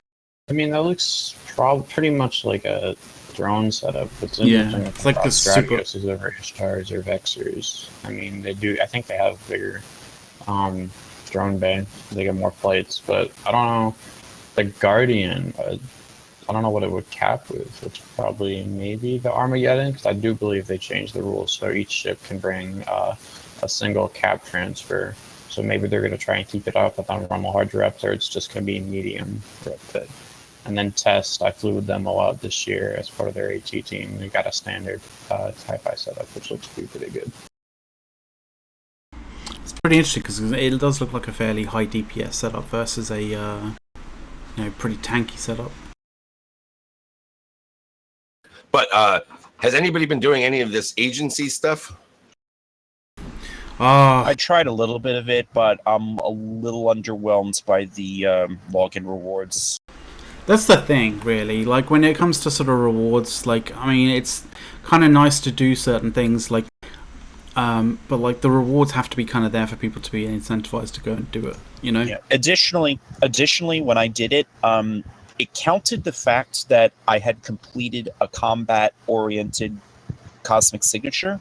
I mean, that looks pretty much like a drone setup. It's interesting. It's like the super Stratios over Ishtars or Vexors. I mean, they do. I think they have bigger drone bay. They get more flights, but I don't know. The Guardian, I don't know what it would cap with. It's probably maybe the Armageddon, because I do believe they changed the rules so each ship can bring a single cap transfer. So maybe they're going to try and keep it up, but on normal hard direct, or it's just going to be medium direct. And then Test, I flew with them a lot this year as part of their AT team. They got a standard Hi-Fi setup, which looks to be pretty good. It's pretty interesting because it does look like a fairly high DPS setup versus a pretty tanky setup. But has anybody been doing any of this agency stuff? I tried a little bit of it, but I'm a little underwhelmed by the login rewards. That's the thing, really. Like, when it comes to sort of rewards, like, I mean, it's kind of nice to do certain things, like, but, like, the rewards have to be kind of there for people to be incentivized to go and do it, you know? Yeah. Additionally, when I did it, it counted the fact that I had completed a combat-oriented cosmic signature,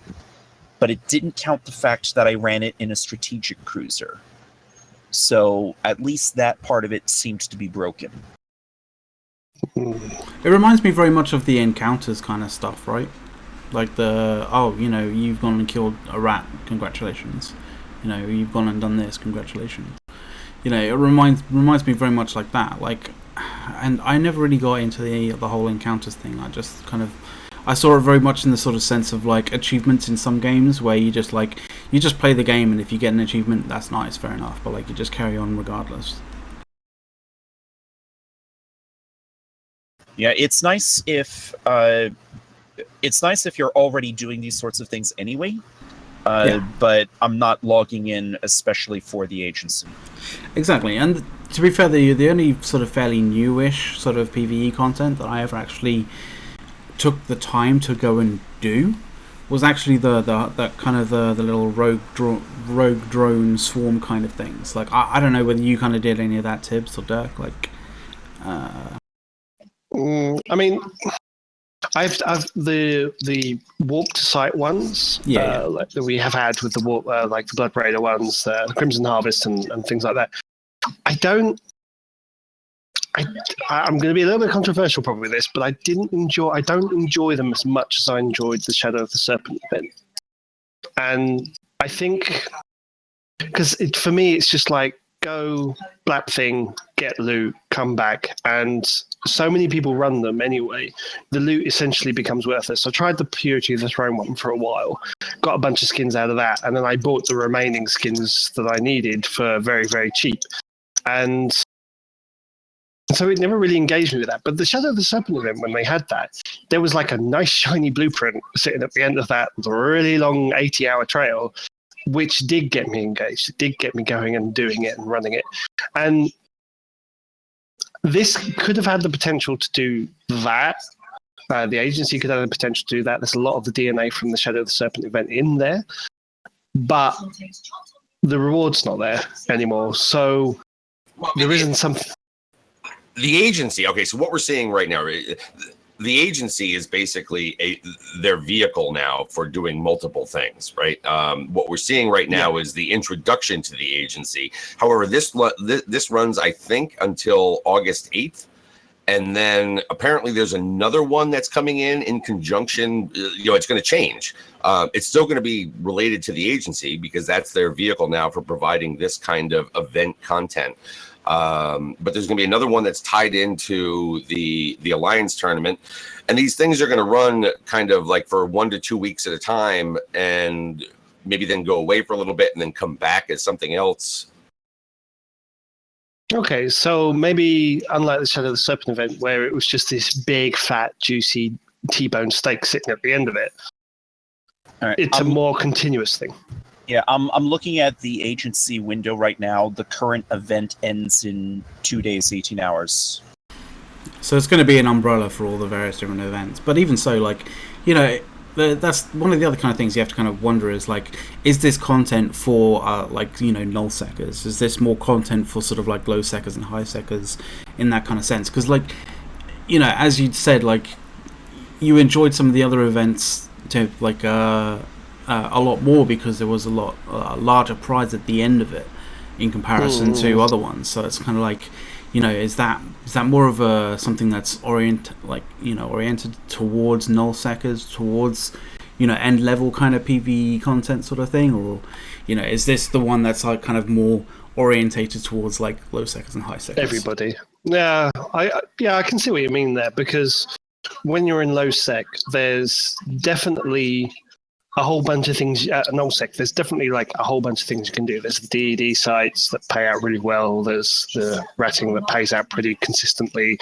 but it didn't count the fact that I ran it in a strategic cruiser. So at least that part of it seemed to be broken. It reminds me very much of the encounters kind of stuff, right? Like you've gone and killed a rat, congratulations. You've gone and done this, congratulations. It reminds me very much like that. Like, and I never really got into the whole encounters thing. I saw it very much in the sort of sense of like achievements in some games where you just play the game, and if you get an achievement, that's nice, fair enough, but like you just carry on regardless. Yeah, it's nice if you're already doing these sorts of things anyway. But I'm not logging in especially for the agency. Exactly, and to be fair, the only sort of fairly newish sort of PVE content that I ever actually took the time to go and do was actually the kind of the little rogue drone swarm kind of things. Like I don't know whether you kind of did any of that, Tibbs or Dirk. Like, I mean, I've the warp to site ones, like that we have had with the warp, like the Blood Raider ones, the Crimson Harvest, and things like that. I'm going to be a little bit controversial probably with this, but I don't enjoy them as much as I enjoyed the Shadow of the Serpent event. And I think, because for me, it's just like, go, blap thing, get loot, come back. And so many people run them anyway, the loot essentially becomes worthless. I tried the Purity of the Throne one for a while, got a bunch of skins out of that, and then I bought the remaining skins that I needed for very, very cheap. And so it never really engaged me with that. But the Shadow of the Serpent event, when they had that, there was like a nice shiny blueprint sitting at the end of that really long 80-hour trail, which did get me engaged. It did get me going and doing it and running it. And this could have had the potential to do that. The agency could have the potential to do that. There's a lot of the DNA from the Shadow of the Serpent event in there. But the reward's not there anymore. So there isn't something. The agency. Okay, so what we're seeing right now, the agency is basically their vehicle now for doing multiple things, right? What we're seeing right now is the introduction to the agency. However, this runs, I think, until August 8th. And then apparently there's another one that's coming in conjunction. It's going to change. It's still going to be related to the agency because that's their vehicle now for providing this kind of event content. But there's going to be another one that's tied into the Alliance tournament. And these things are going to run kind of like for 1 to 2 weeks at a time and maybe then go away for a little bit and then come back as something else. Okay, so maybe unlike the Shadow of the Serpent event, where it was just this big, fat, juicy T-bone steak sitting at the end of it, it's a more continuous thing. Yeah, I'm looking at the agency window right now. The current event ends in 2 days, 18 hours. So it's going to be an umbrella for all the various different events. But even so, like, that's one of the other kind of things you have to kind of wonder is, like, is this content for, null seckers? Is this more content for sort of, like, low seckers and high seckers in that kind of sense? Because, like, as you'd said, like, you enjoyed some of the other events to, like, a lot more because there was a lot larger prize at the end of it in comparison to other ones. So it's kind of like, is that more of a something that's oriented towards null seckers, towards end level kind of PvE content sort of thing, or is this the one that's like kind of more orientated towards like low seckers and high seckers? Everybody, yeah, I can see what you mean there, because when you're in low sec, there's definitely a whole bunch of things at null sec. There's definitely like a whole bunch of things you can do. There's the DED sites that pay out really well. There's the ratting that pays out pretty consistently.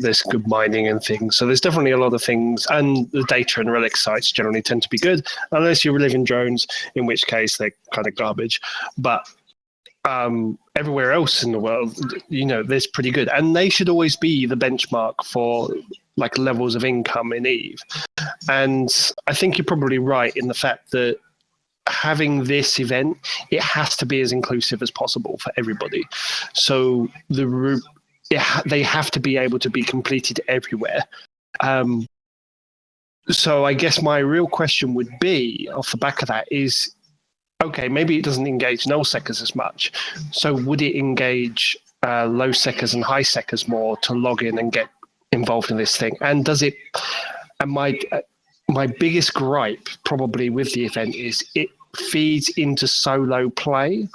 There's good mining and things. So there's definitely a lot of things. And the data and relic sites generally tend to be good, unless you live in drones, in which case they're kind of garbage. But everywhere else in the world, there's pretty good. And they should always be the benchmark for like levels of income in EVE. And I think you're probably right in the fact that having this event, it has to be as inclusive as possible for everybody. So they have to be able to be completed everywhere. So I guess my real question would be, off the back of that, is, okay, maybe it doesn't engage null seckers as much. So would it engage low seckers and high seckers more to log in and get involved in this thing? And does it? And my biggest gripe probably with the event is it feeds into solo play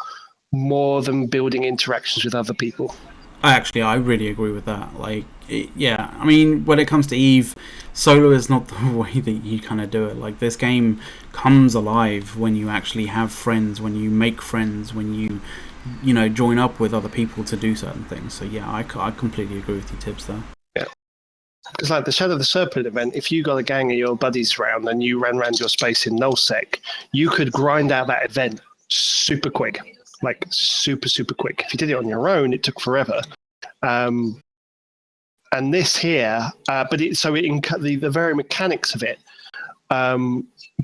more than building interactions with other people. I really agree with that. Like, I mean, when it comes to EVE, solo is not the way that you kind of do it. Like, this game comes alive when you actually have friends, when you make friends, when you join up with other people to do certain things. So yeah, I completely agree with you, Tibbs, there. Yeah. Because like the Shadow of the Serpent event, if you got a gang of your buddies around and you ran around your space in nullsec, you could grind out that event super quick. like super, super quick. If you did it on your own, it took forever. And this here, the very mechanics of it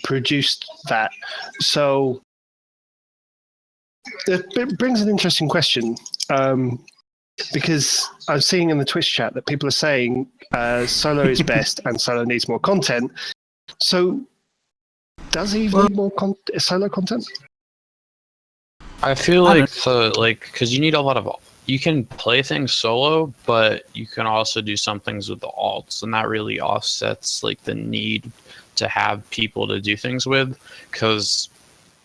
produced that. So it brings an interesting question. Because I'm seeing in the Twitch chat that people are saying solo is best and solo needs more content. So does Eve need more solo content? I feel like because you need a lot of, you can play things solo, but you can also do some things with the alts, and that really offsets like the need to have people to do things with. Because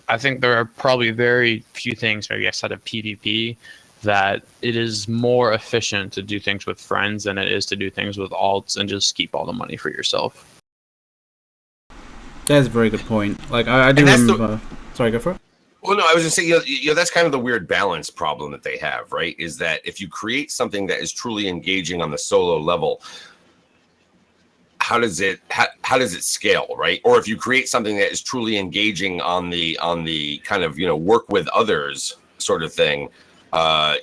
I think there are probably very few things, maybe outside of PvP, that it is more efficient to do things with friends than it is to do things with alts and just keep all the money for yourself. That's a very good point. Like I do remember. Sorry, go for it. Well, no, I was just saying, that's kind of the weird balance problem that they have, right? Is that if you create something that is truly engaging on the solo level, how does it scale, right? Or if you create something that is truly engaging on the kind of work with others sort of thing, how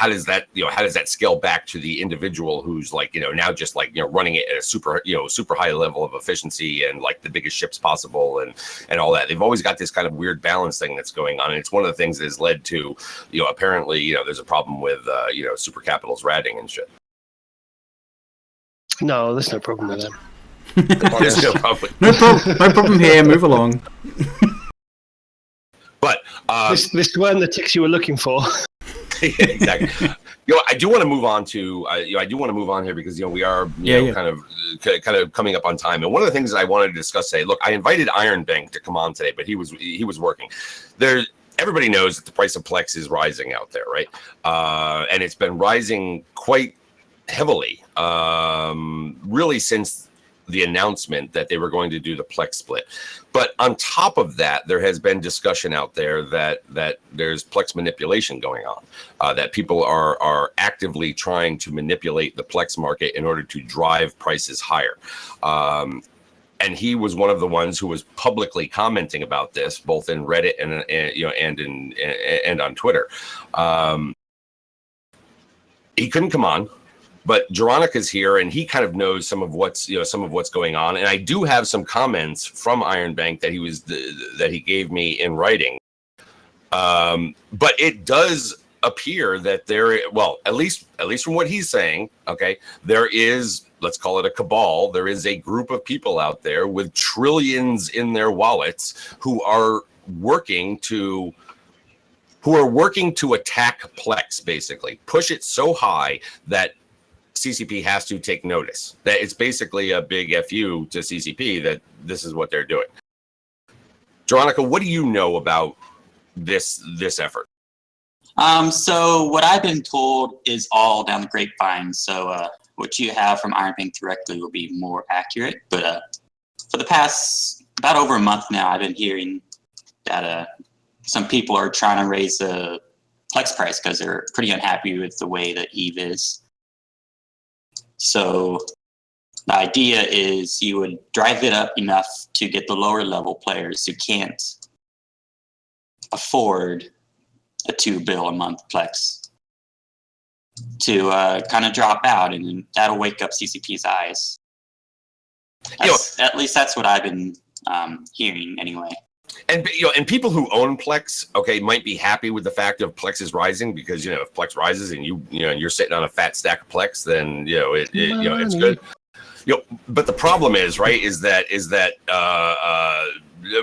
does that scale back to the individual who's now just running it at a super high level of efficiency and like the biggest ships possible and all that. They've always got this kind of weird balance thing that's going on, and it's one of the things that has led to apparently there's a problem with super capitals ratting and shit. No, there's no problem with them. There's no problem. No problem here. Move along. But this weren't the ticks you were looking for. Yeah, exactly. I do want to move on to here because we are kind of coming up on time. And one of the things that I wanted to discuss today, look, I invited Iron Bank to come on today, but he was working. Everybody knows that the price of Plex is rising out there, right? And it's been rising quite heavily, really since the announcement that they were going to do the Plex split. But on top of that, there has been discussion out there that there's Plex manipulation going on, that people are actively trying to manipulate the Plex market in order to drive prices higher. And he was one of the ones who was publicly commenting about this, both in Reddit and on Twitter. He couldn't come on, but Jeronica's here, and he kind of knows some of what's going on. And I do have some comments from Iron Bank that he gave me in writing. But it does appear that at least from what he's saying, okay, there is, let's call it a cabal. There is a group of people out there with trillions in their wallets who are working to attack Plex, basically push it so high that CCP has to take notice. That it's basically a big FU to CCP that this is what they're doing. Jeronica, what do you know about this effort? So what I've been told is all down the grapevine. So what you have from Iron Bank directly will be more accurate. But for the past about over a month now, I've been hearing that some people are trying to raise the Plex price because they're pretty unhappy with the way that EVE is. So the idea is you would drive it up enough to get the lower level players who can't afford a $2 a month Plex to kind of drop out, and that'll wake up CCP's eyes. At least that's what I've been hearing anyway. And and people who own Plex, okay, might be happy with the fact of Plex is rising because if Plex rises and you're sitting on a fat stack of Plex, then it's good. But the problem is, right, is that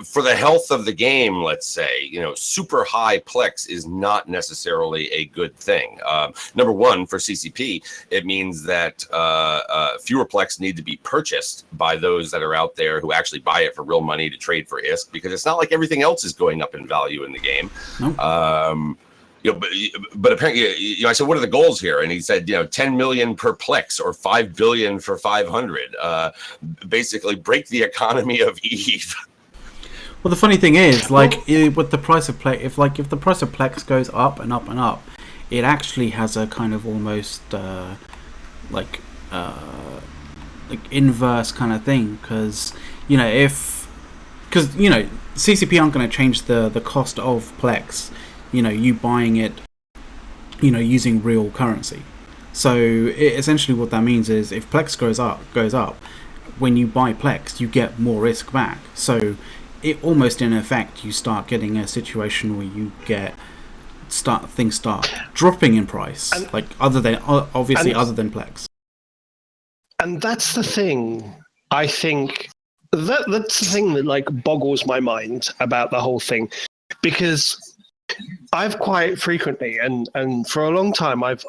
for the health of the game, let's say, super high Plex is not necessarily a good thing. Number one, for CCP, it means that fewer Plex need to be purchased by those that are out there who actually buy it for real money to trade for ISK, because it's not like everything else is going up in value in the game. Nope. But apparently, I said, what are the goals here? And he said, 10 million per Plex or 5 billion for 500. Basically, break the economy of EVE. Well, the funny thing is, with the price of Plex, if the price of Plex goes up and up and up, it actually has a kind of almost inverse kind of thing, because CCP aren't going to change the cost of Plex you buying it, using real currency. So essentially what that means is if Plex goes up, when you buy Plex, you get more ISK back. So it almost in effect, you start getting a situation where you things start dropping in price, other than Plex. And that's the thing. I think that's the thing that boggles my mind about the whole thing, because I've quite frequently and for a long time I've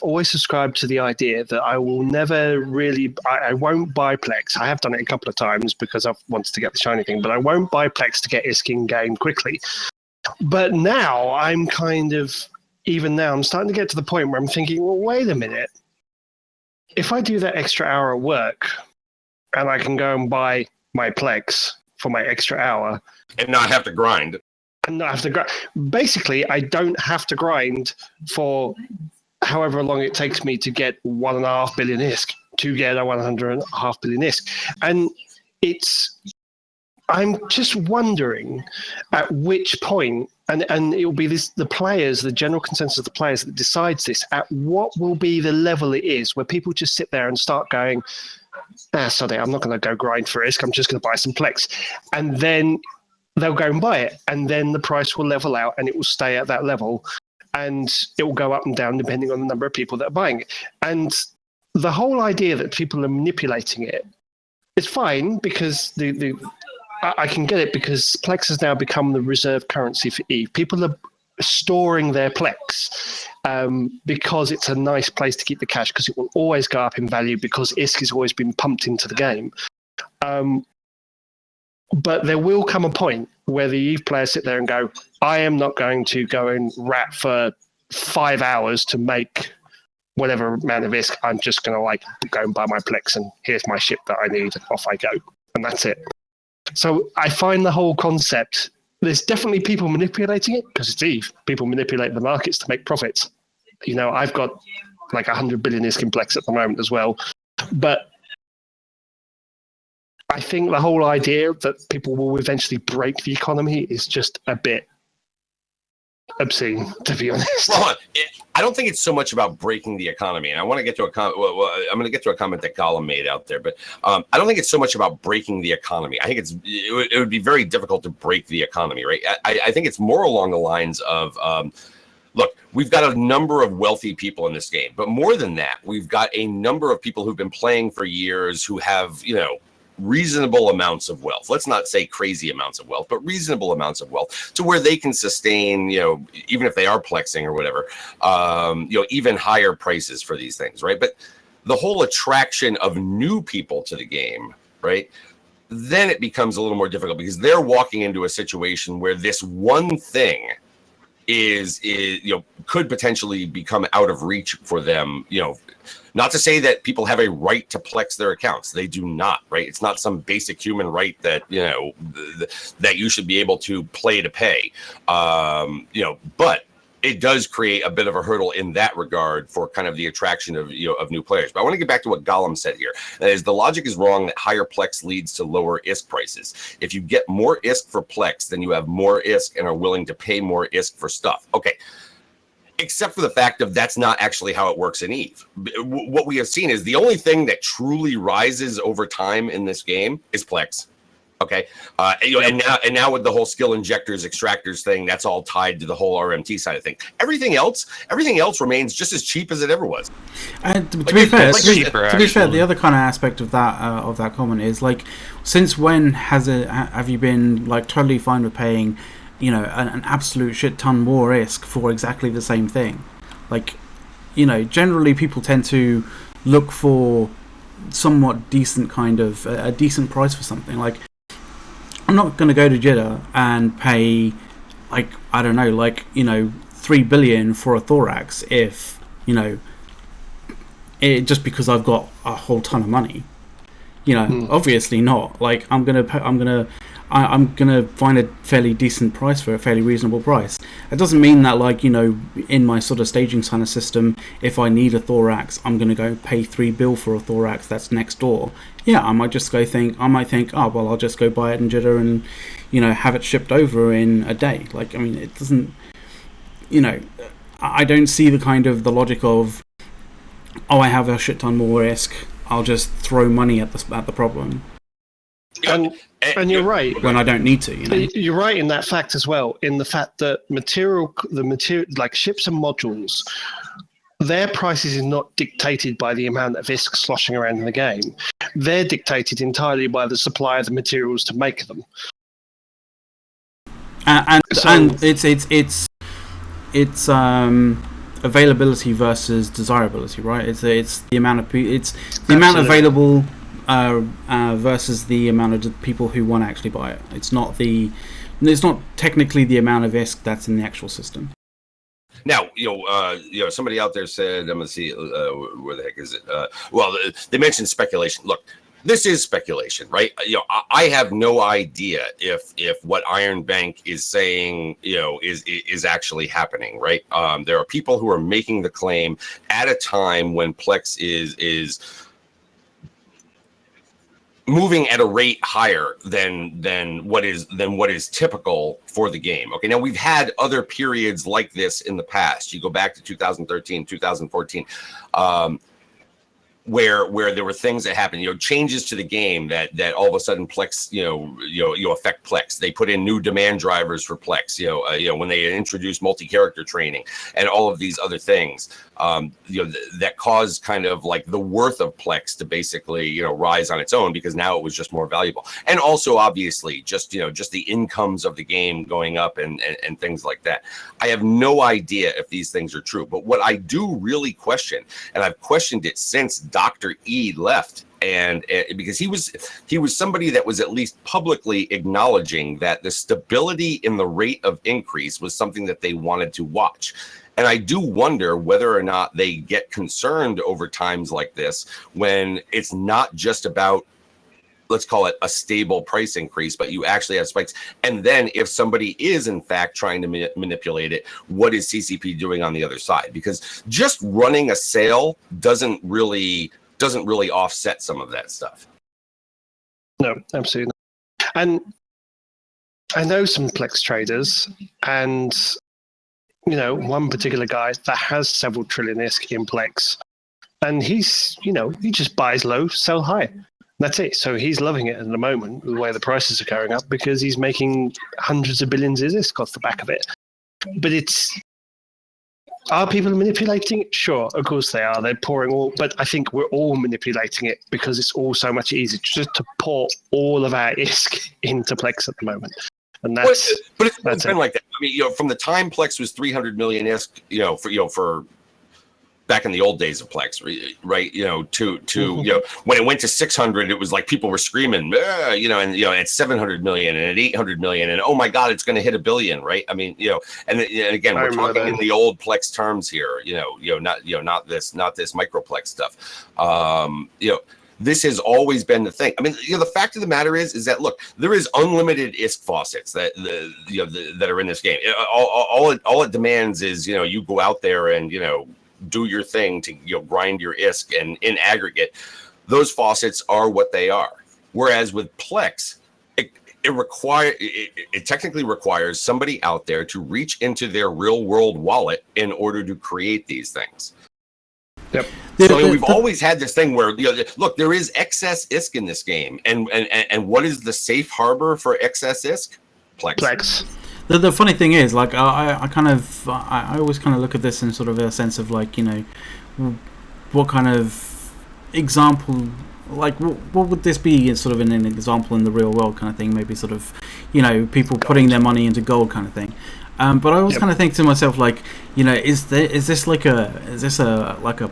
always subscribed to the idea that I will never really I won't buy Plex. I have done it a couple of times because I've wanted to get the shiny thing, but I won't buy Plex to get ISK in game quickly. But now I'm starting to get to the point where I'm thinking, well, wait a minute. If I do that extra hour at work and I can go and buy my Plex for my extra hour and not have to grind. Basically, I don't have to grind for however long it takes me to get 1.5 billion ISK, to get a 100.5 billion ISK. And I'm just wondering at which point, and it will be the general consensus of the players that decides this, at what will be the level it is where people just sit there and start going, sorry, I'm not going to go grind for ISK, I'm just going to buy some Plex. And then they'll go and buy it, and then the price will level out and it will stay at that level, and it will go up and down depending on the number of people that are buying it. And the whole idea that people are manipulating it is fine, because I can get it, because Plex has now become the reserve currency for EVE. People are storing their Plex because it's a nice place to keep the cash, because it will always go up in value, because ISK has always been pumped into the game. But there will come a point where the EVE players sit there and go, I am not going to go and rat for 5 hours to make whatever amount of ISK. I'm just going to go and buy my Plex, and here's my ship that I need, off I go. And that's it. So I find the whole concept, there's definitely people manipulating it, because it's EVE. People manipulate the markets to make profits. I've got 100 billion ISK in Plex at the moment as well. But I think the whole idea that people will eventually break the economy is just a bit obscene, to be honest. Well, I don't think it's so much about breaking the economy, and I want to get to a comment. Well, I'm going to get to a comment that Gollum made out there, but I don't think it's so much about breaking the economy. I think it would be very difficult to break the economy, right? I think it's more along the lines of look, we've got a number of wealthy people in this game, but more than that, we've got a number of people who've been playing for years who have reasonable amounts of wealth. Let's not say crazy amounts of wealth, but reasonable amounts of wealth to where they can sustain, even if they are plexing or whatever, even higher prices for these things, right? But the whole attraction of new people to the game, right? Then it becomes a little more difficult, because they're walking into a situation where this one thing is could potentially become out of reach for them, Not to say that people have a right to Plex their accounts. They do not, right? It's not some basic human right that, that you should be able to play to pay. But it does create a bit of a hurdle in that regard for kind of the attraction of new players. But I want to get back to what Gollum said here. That is, the logic is wrong that higher Plex leads to lower ISK prices. If you get more ISK for Plex, then you have more ISK and are willing to pay more ISK for stuff. Okay. Except for the fact of that's not actually how it works in EVE. What we have seen is the only thing that truly rises over time in this game is Plex. Okay, and now with the whole skill injectors, extractors thing, that's all tied to the whole RMT side of things. Everything else remains just as cheap as it ever was. And to be fair, the other kind of aspect of that comment is since when have you been totally fine with paying an absolute shit ton more ISK for exactly the same thing? Generally people tend to look for somewhat decent kind of a decent price for something. I'm not going to go to Jeddah and pay 3 billion for a thorax if just because I've got a whole ton of money. Obviously not. I'm gonna find a fairly decent price for a fairly reasonable price. It doesn't mean that in my sort of staging kind of system, if I need a thorax, I'm gonna go pay 3 bill for a thorax that's next door. Yeah, I might think, oh well, I'll just go buy it in Jeddah and have it shipped over in a day. It doesn't. you know, I don't see the logic of, oh, I have a shit ton more risk, I'll just throw money at the problem. And you're right. When I don't need to, you know. You're right in that fact as well, in the fact that the material, like ships and modules, their prices is not dictated by the amount of ISK sloshing around in the game. They're dictated entirely by the supply of the materials to make them. And it's availability versus desirability, right? It's the amount of amount available versus the amount of people who want to actually buy it. It's not technically the amount of ISK that's in the actual system. Now, somebody out there said, I'm going to see, where the heck is it? Well, they mentioned speculation. Look, this is speculation, right? I have no idea if what Iron Bank is saying, is actually happening, right? There are people who are making the claim at a time when Plex is moving at a rate higher than what is typical for the game. Okay, now we've had other periods like this in the past. You go back to 2013, 2014, where there were things that happened, changes to the game that all of a sudden Plex, affect Plex. They put in new demand drivers for Plex, when they introduced multi-character training and all of these other things, that caused kind of like the worth of Plex to basically, rise on its own, because now it was just more valuable. And also obviously just the incomes of the game going up and things like that. I have no idea if these things are true, but what I do really question, and I've questioned it since Dr. E left, and because he was somebody that was at least publicly acknowledging that the stability in the rate of increase was something that they wanted to watch. And I do wonder whether or not they get concerned over times like this, when it's not just about, let's call it a stable price increase, but you actually have spikes. And then if somebody is in fact trying to manipulate it, what is CCP doing on the other side? Because just running a sale doesn't really offset some of that stuff. No, absolutely not. And I know some Plex traders, and one particular guy that has several trillion ISK in Plex, and he's, he just buys low, sell high. That's it. So he's loving it at the moment, the way the prices are going up, because he's making hundreds of billions of ISK off the back of it. But are people manipulating it? Sure, of course they are. They're pouring all, but I think we're all manipulating it because it's all so much easier just to pour all of our ISK into Plex at the moment. And that's been like that. I mean, from the time Plex was 300 million ISK, for back in the old days of Plex, right? To when it went to 600, it was like people were screaming, and at 700 million and at 800 million, and oh my God, it's going to hit $1 billion, right? I mean, and again, we're talking in the old Plex terms here, not this microplex stuff, This has always been the thing. I mean, the fact of the matter is that, look, there is unlimited ISK faucets that that are in this game. All it demands is you go out there and do your thing to grind your ISK, and in aggregate, those faucets are what they are. Whereas with Plex, it technically requires somebody out there to reach into their real world wallet in order to create these things. Yep. So we've always had this thing where look, there is excess ISK in this game, and what is the safe harbor for excess ISK? Plex. The funny thing is, like, I always kind of look at this in sort of a sense of like, what kind of example, like what would this be sort of in an example in the real world kind of thing? Maybe sort of, people putting their money into gold kind of thing. But I always kind of think to myself, like, is this like a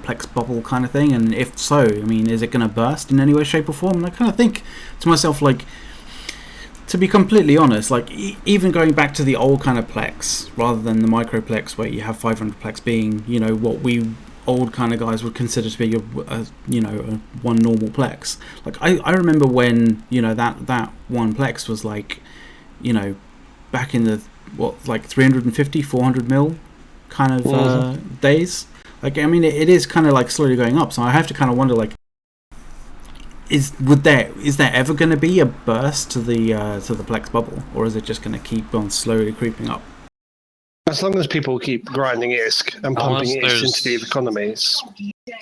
Plex bubble kind of thing? And if so, I mean, is it going to burst in any way, shape, or form? And I kind of think to myself, like, to be completely honest, like, even going back to the old kind of Plex rather than the microplex, where you have 500 Plex being, what we old kind of guys would consider to be a one normal Plex. Like, I remember when that one Plex was like, back in the 350, 400 mil kind of days. Like, I mean, it is kind of like slowly going up. So I have to kind of wonder, like, is there ever going to be a burst to the Plex bubble, or is it just going to keep on slowly creeping up? I as long as people keep grinding ISK and pumping ISK into the economies,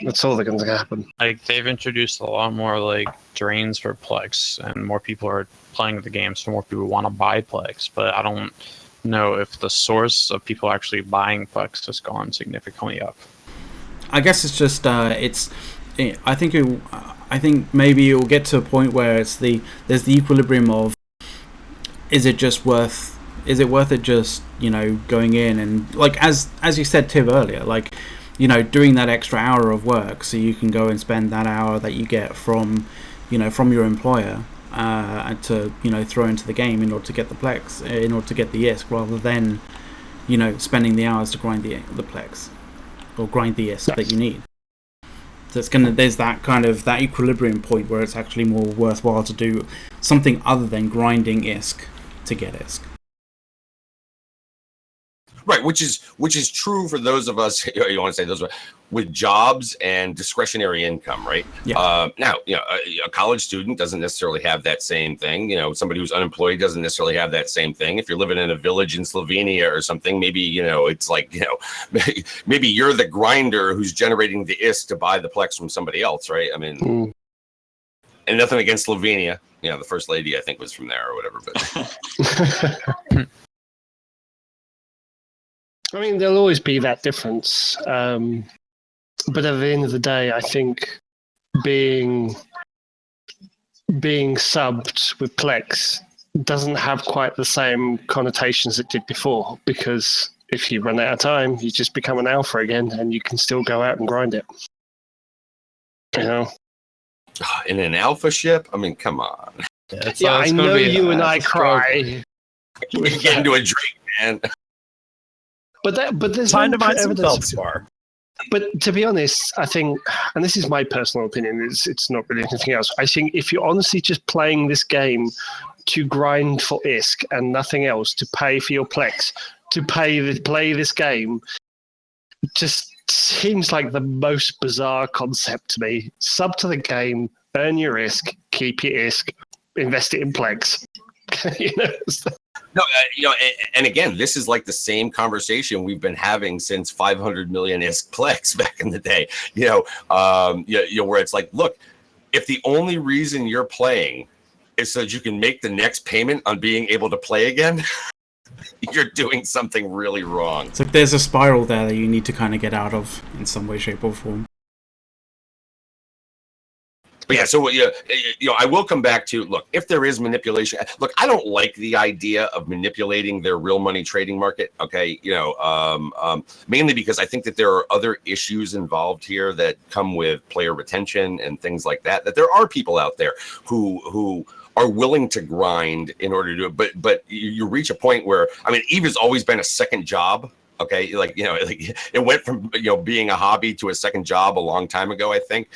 that's all that's going to happen. Like, they've introduced a lot more like drains for Plex, and more people are playing the game, so more people want to buy Plex. But I don't know if the source of people actually buying Plex has gone significantly up. I guess it's just I think maybe it will get to a point where there's the equilibrium of is it worth it just, you know, going in and, like, as you said, Tib, earlier, like, you know, doing that extra hour of work so you can go and spend that hour that you get from, you know, from your employer to, you know, throw into the game in order to get the Plex, in order to get the ISK, rather than, you know, spending the hours to grind the Plex or grind the ISK that you need. So there's that kind of that equilibrium point where it's actually more worthwhile to do something other than grinding ISK to get ISK. Right, which is true for those of us, you want to say those with jobs and discretionary income, right? Yeah. Now, you know, a college student doesn't necessarily have that same thing. You know, somebody who's unemployed doesn't necessarily have that same thing. If you're living in a village in Slovenia or something, maybe, you know, it's like, you know, maybe you're the grinder who's generating the ISK to buy the Plex from somebody else, right? I mean, and nothing against Slovenia. You know, the first lady, I think, was from there or whatever, but... I mean, there'll always be that difference. But at the end of the day, I think being subbed with Plex doesn't have quite the same connotations it did before, because if you run out of time, you just become an alpha again, and you can still go out and grind it. You know? In an alpha ship? I mean, come on. Yeah, I know you and I cry. You get into a drink, man. But there's Time no to find some evidence. Feldspar. But to be honest, I think, and this is my personal opinion, it's not really anything else. I think if you're honestly just playing this game to grind for ISK and nothing else, to pay for your Plex, to play this game, just seems like the most bizarre concept to me. Sub to the game, earn your ISK, keep your ISK, invest it in Plex. You know? No, you know, and again, this is like the same conversation we've been having since 500 million ISK Plex back in the day. You know, where it's like, look, if the only reason you're playing is so that you can make the next payment on being able to play again, you're doing something really wrong. It's like there's a spiral there that you need to kind of get out of in some way, shape, or form. But yeah, so you know, I will come back to, look, if there is manipulation, look, I don't like the idea of manipulating their real money trading market. Okay, you know, mainly because I think that there are other issues involved here that come with player retention and things like that. That there are people out there who are willing to grind in order to do it, but you reach a point where, I mean, Eve has always been a second job. Okay, like, you know, like it went from, you know, being a hobby to a second job a long time ago, I think.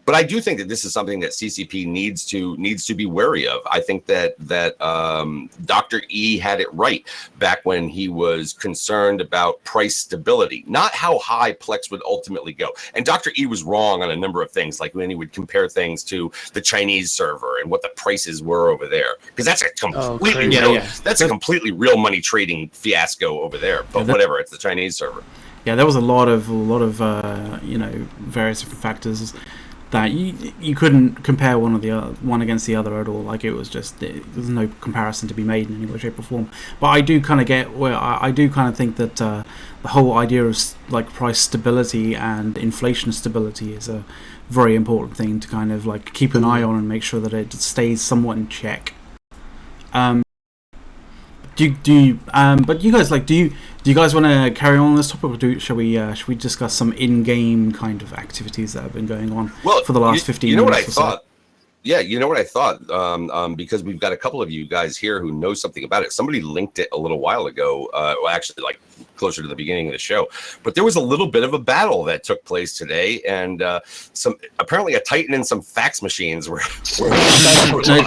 But I do think that this is something that CCP needs to be wary of. I think that Dr. E had it right back when he was concerned about price stability, not how high Plex would ultimately go. And Dr. E was wrong on a number of things, like when he would compare things to the Chinese server and what the prices were over there, because that's a completely that's a completely real money trading fiasco over there. But whatever, it's the Chinese server. Yeah, there was a lot of you know, various different factors that you couldn't compare one against the other at all. Like, it was just, there's no comparison to be made in any way, shape, or form. But I do kind of get where I do kind of think that the whole idea of like price stability and inflation stability is a very important thing to kind of like keep an eye on and make sure that it stays somewhat in check. But you guys, like, do you guys want to carry on this topic, or should we discuss some in-game kind of activities that have been going on for the last 15 minutes? You know what I thought? Yeah, you know what I thought? Because we've got a couple of you guys here who know something about it. Somebody linked it a little while ago, well, actually, like closer to the beginning of the show. But there was a little bit of a battle that took place today, and apparently a Titan and some fax machines were. Don't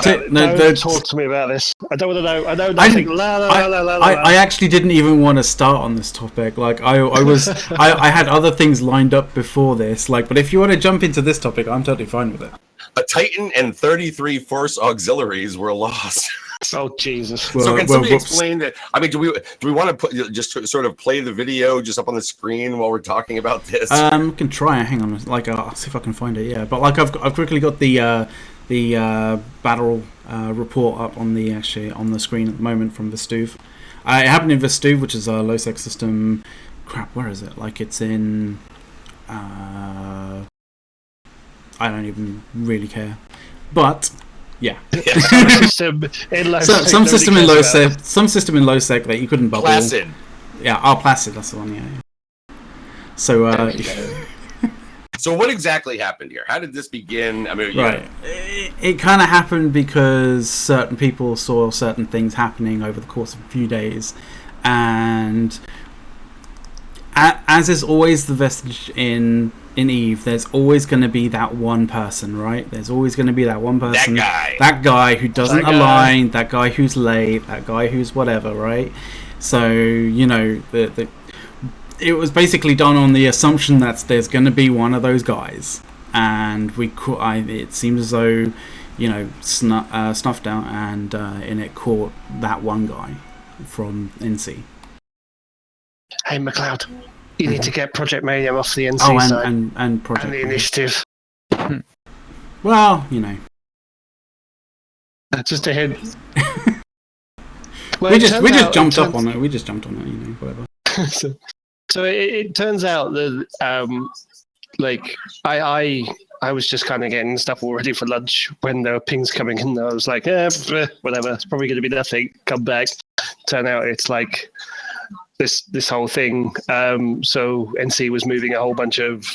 talk to me about this. I don't want to know. I know nothing. I actually didn't even want to start on this topic. Like, I had other things lined up before this. Like, but if you want to jump into this topic, I'm totally fine with it. A Titan and 33 Force auxiliaries were lost. Oh Jesus! So can Well, somebody whoops. explain that? I mean, do we want to put just to sort of play the video just up on the screen while we're talking about this? Can try. Hang on. Like, I'll see if I can find it. Yeah, but like, I've quickly got the battle report up on the screen at the moment from Vestuve. It happened in Vestuve, which is a low sec system. Crap, where is it? Like, it's in. I don't even really care, but. Yeah. Some system in low sec. Some system in low sec that you couldn't bubble. Placid. Yeah, Placid. That's the one. Yeah. So. So what exactly happened here? How did this begin? I mean, right. It kind of happened because certain people saw certain things happening over the course of a few days, and as is always the vestige in Eve, there's always going to be that one person, right? There's always going to be that one person, that guy who doesn't align, that guy who's late, that guy who's whatever, right? So it was basically done on the assumption that there's going to be one of those guys, and it seems as though snuffed out and in it caught that one guy from NC. Hey, McLeod, you need to get Project Mayhem off the NC side. and Project and the initiative. Well, Just a hint. we just jumped on it. Whatever. So it turns out that I was just kind of getting stuff all ready for lunch when there were pings coming in. I was like, whatever, it's probably going to be nothing. Come back. Turn out it's like this whole thing. So NC was moving a whole bunch of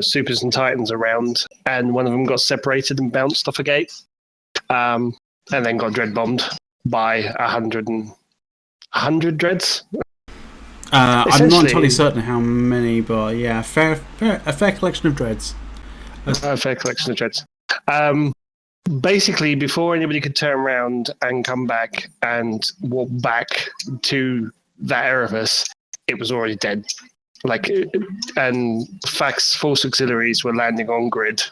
supers and titans around, and one of them got separated and bounced off a gate, and then got dread bombed by 100 dreads. I'm not entirely certain how many, but yeah, a fair collection of dreads. A fair collection of dreads. Basically, before anybody could turn around and come back and walk back to that Erebus, it was already dead. And Fax Force Auxiliaries were landing on grid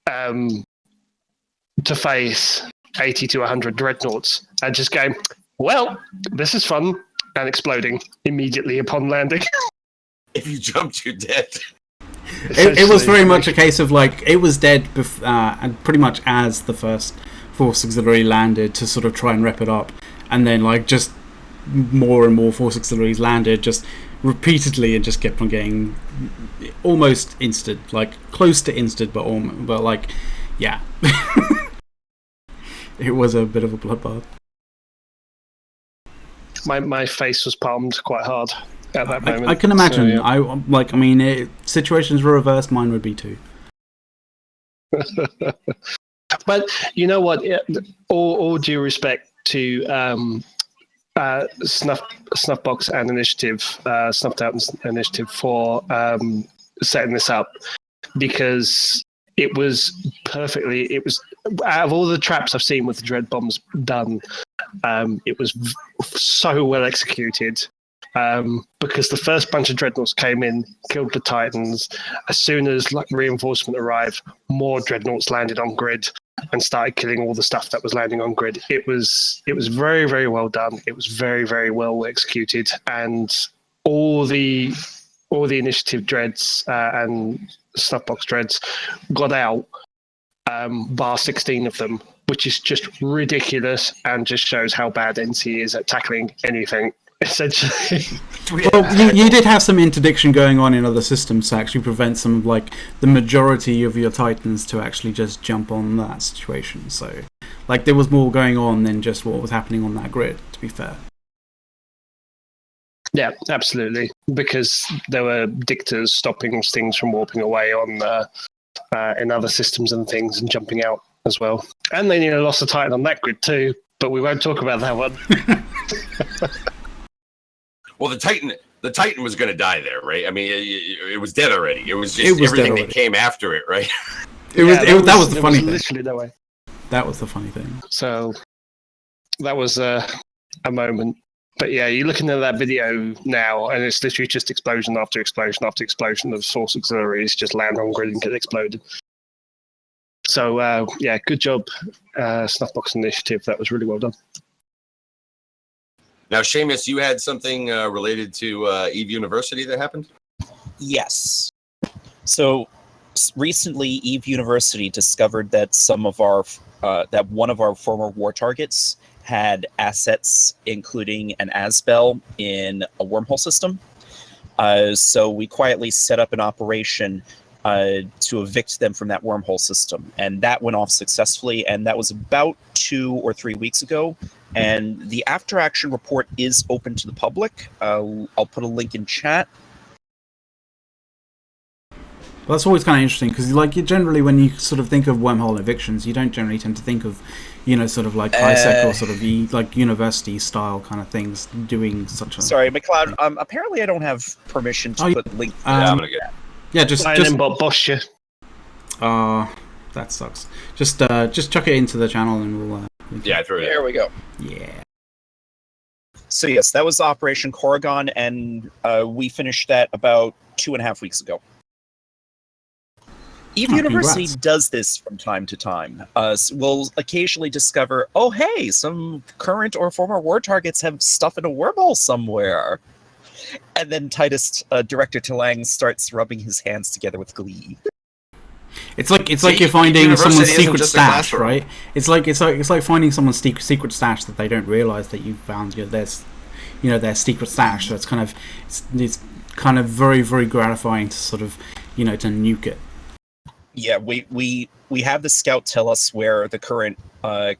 to face 80 to 100 dreadnoughts and just going, well, this is fun, and exploding immediately upon landing. If you jumped, you're dead. It was very much a case of it was dead and pretty much as the first Force Auxiliary landed to sort of try and rep it up, and then just more and more Force Auxiliaries landed just repeatedly and just kept on getting almost instant, close to instant, but yeah. It was a bit of a bloodbath. My face was palmed quite hard at that moment. I can imagine. So, yeah. Situations were reversed, mine would be too. But you know what? All due respect to Snuffbox and Initiative, Snuffed Out Initiative for setting this up, because it was perfectly. It was out of all the traps I've seen with the dread bombs done. It was so well executed, because the first bunch of dreadnoughts came in, killed the Titans. As soon as reinforcement arrived, more dreadnoughts landed on grid and started killing all the stuff that was landing on grid. It was very, very well done. It was very, very well executed, and all the initiative dreads and Snuffbox dreads got out, bar 16 of them, which is just ridiculous and just shows how bad NC is at tackling anything, essentially. Well, you did have some interdiction going on in other systems to actually prevent some of the majority of your Titans to actually just jump on that situation. So, there was more going on than just what was happening on that grid, to be fair. Yeah, absolutely. Because there were dictators stopping things from warping away on in other systems and things and jumping out as well. And they lost a Titan on that grid too, but we won't talk about that one. Well, the Titan was going to die there, right? I mean, it was dead already. It was just everything that came after it, right? That was the funny thing. Literally no way. That was the funny thing. So that was a moment. But yeah, you're looking at that video now, and it's literally just explosion after explosion after explosion of Force Auxiliaries just land on grid and get exploded. So yeah, good job, Snuffbox Initiative. That was really well done. Now, Seamus, you had something related to Eve University that happened? Yes. So recently, Eve University discovered that that one of our former war targets had assets, including an ASBEL in a wormhole system. So we quietly set up an operation to evict them from that wormhole system, and that went off successfully. And that was about 2 or 3 weeks ago. And the after action report is open to the public. I'll put a link in chat. Well, that's always kind of interesting because, like, generally when you sort of think of wormhole evictions, you don't generally tend to think of, sort of like high-sec or sort of like university style kind of things doing such a. Sorry, McLeod. Apparently, I don't have permission to put link. I'm gonna get. Yeah, just. boss you. That sucks. Just chuck it into the channel and we'll. Yeah, I threw it. There we go. Yeah. So yes, that was Operation Corrigan, and we finished that about 2.5 weeks ago. Eve University does this from time to time. We'll occasionally discover, oh hey, some current or former war targets have stuff in a wormhole somewhere. And then Titus, Director Talang, starts rubbing his hands together with glee. It's like you're finding someone's secret stash, right? It's like finding someone's secret stash that they don't realize that you found their secret stash. So it's kind of very, very gratifying to sort of to nuke it. Yeah, we have the scout tell us where the current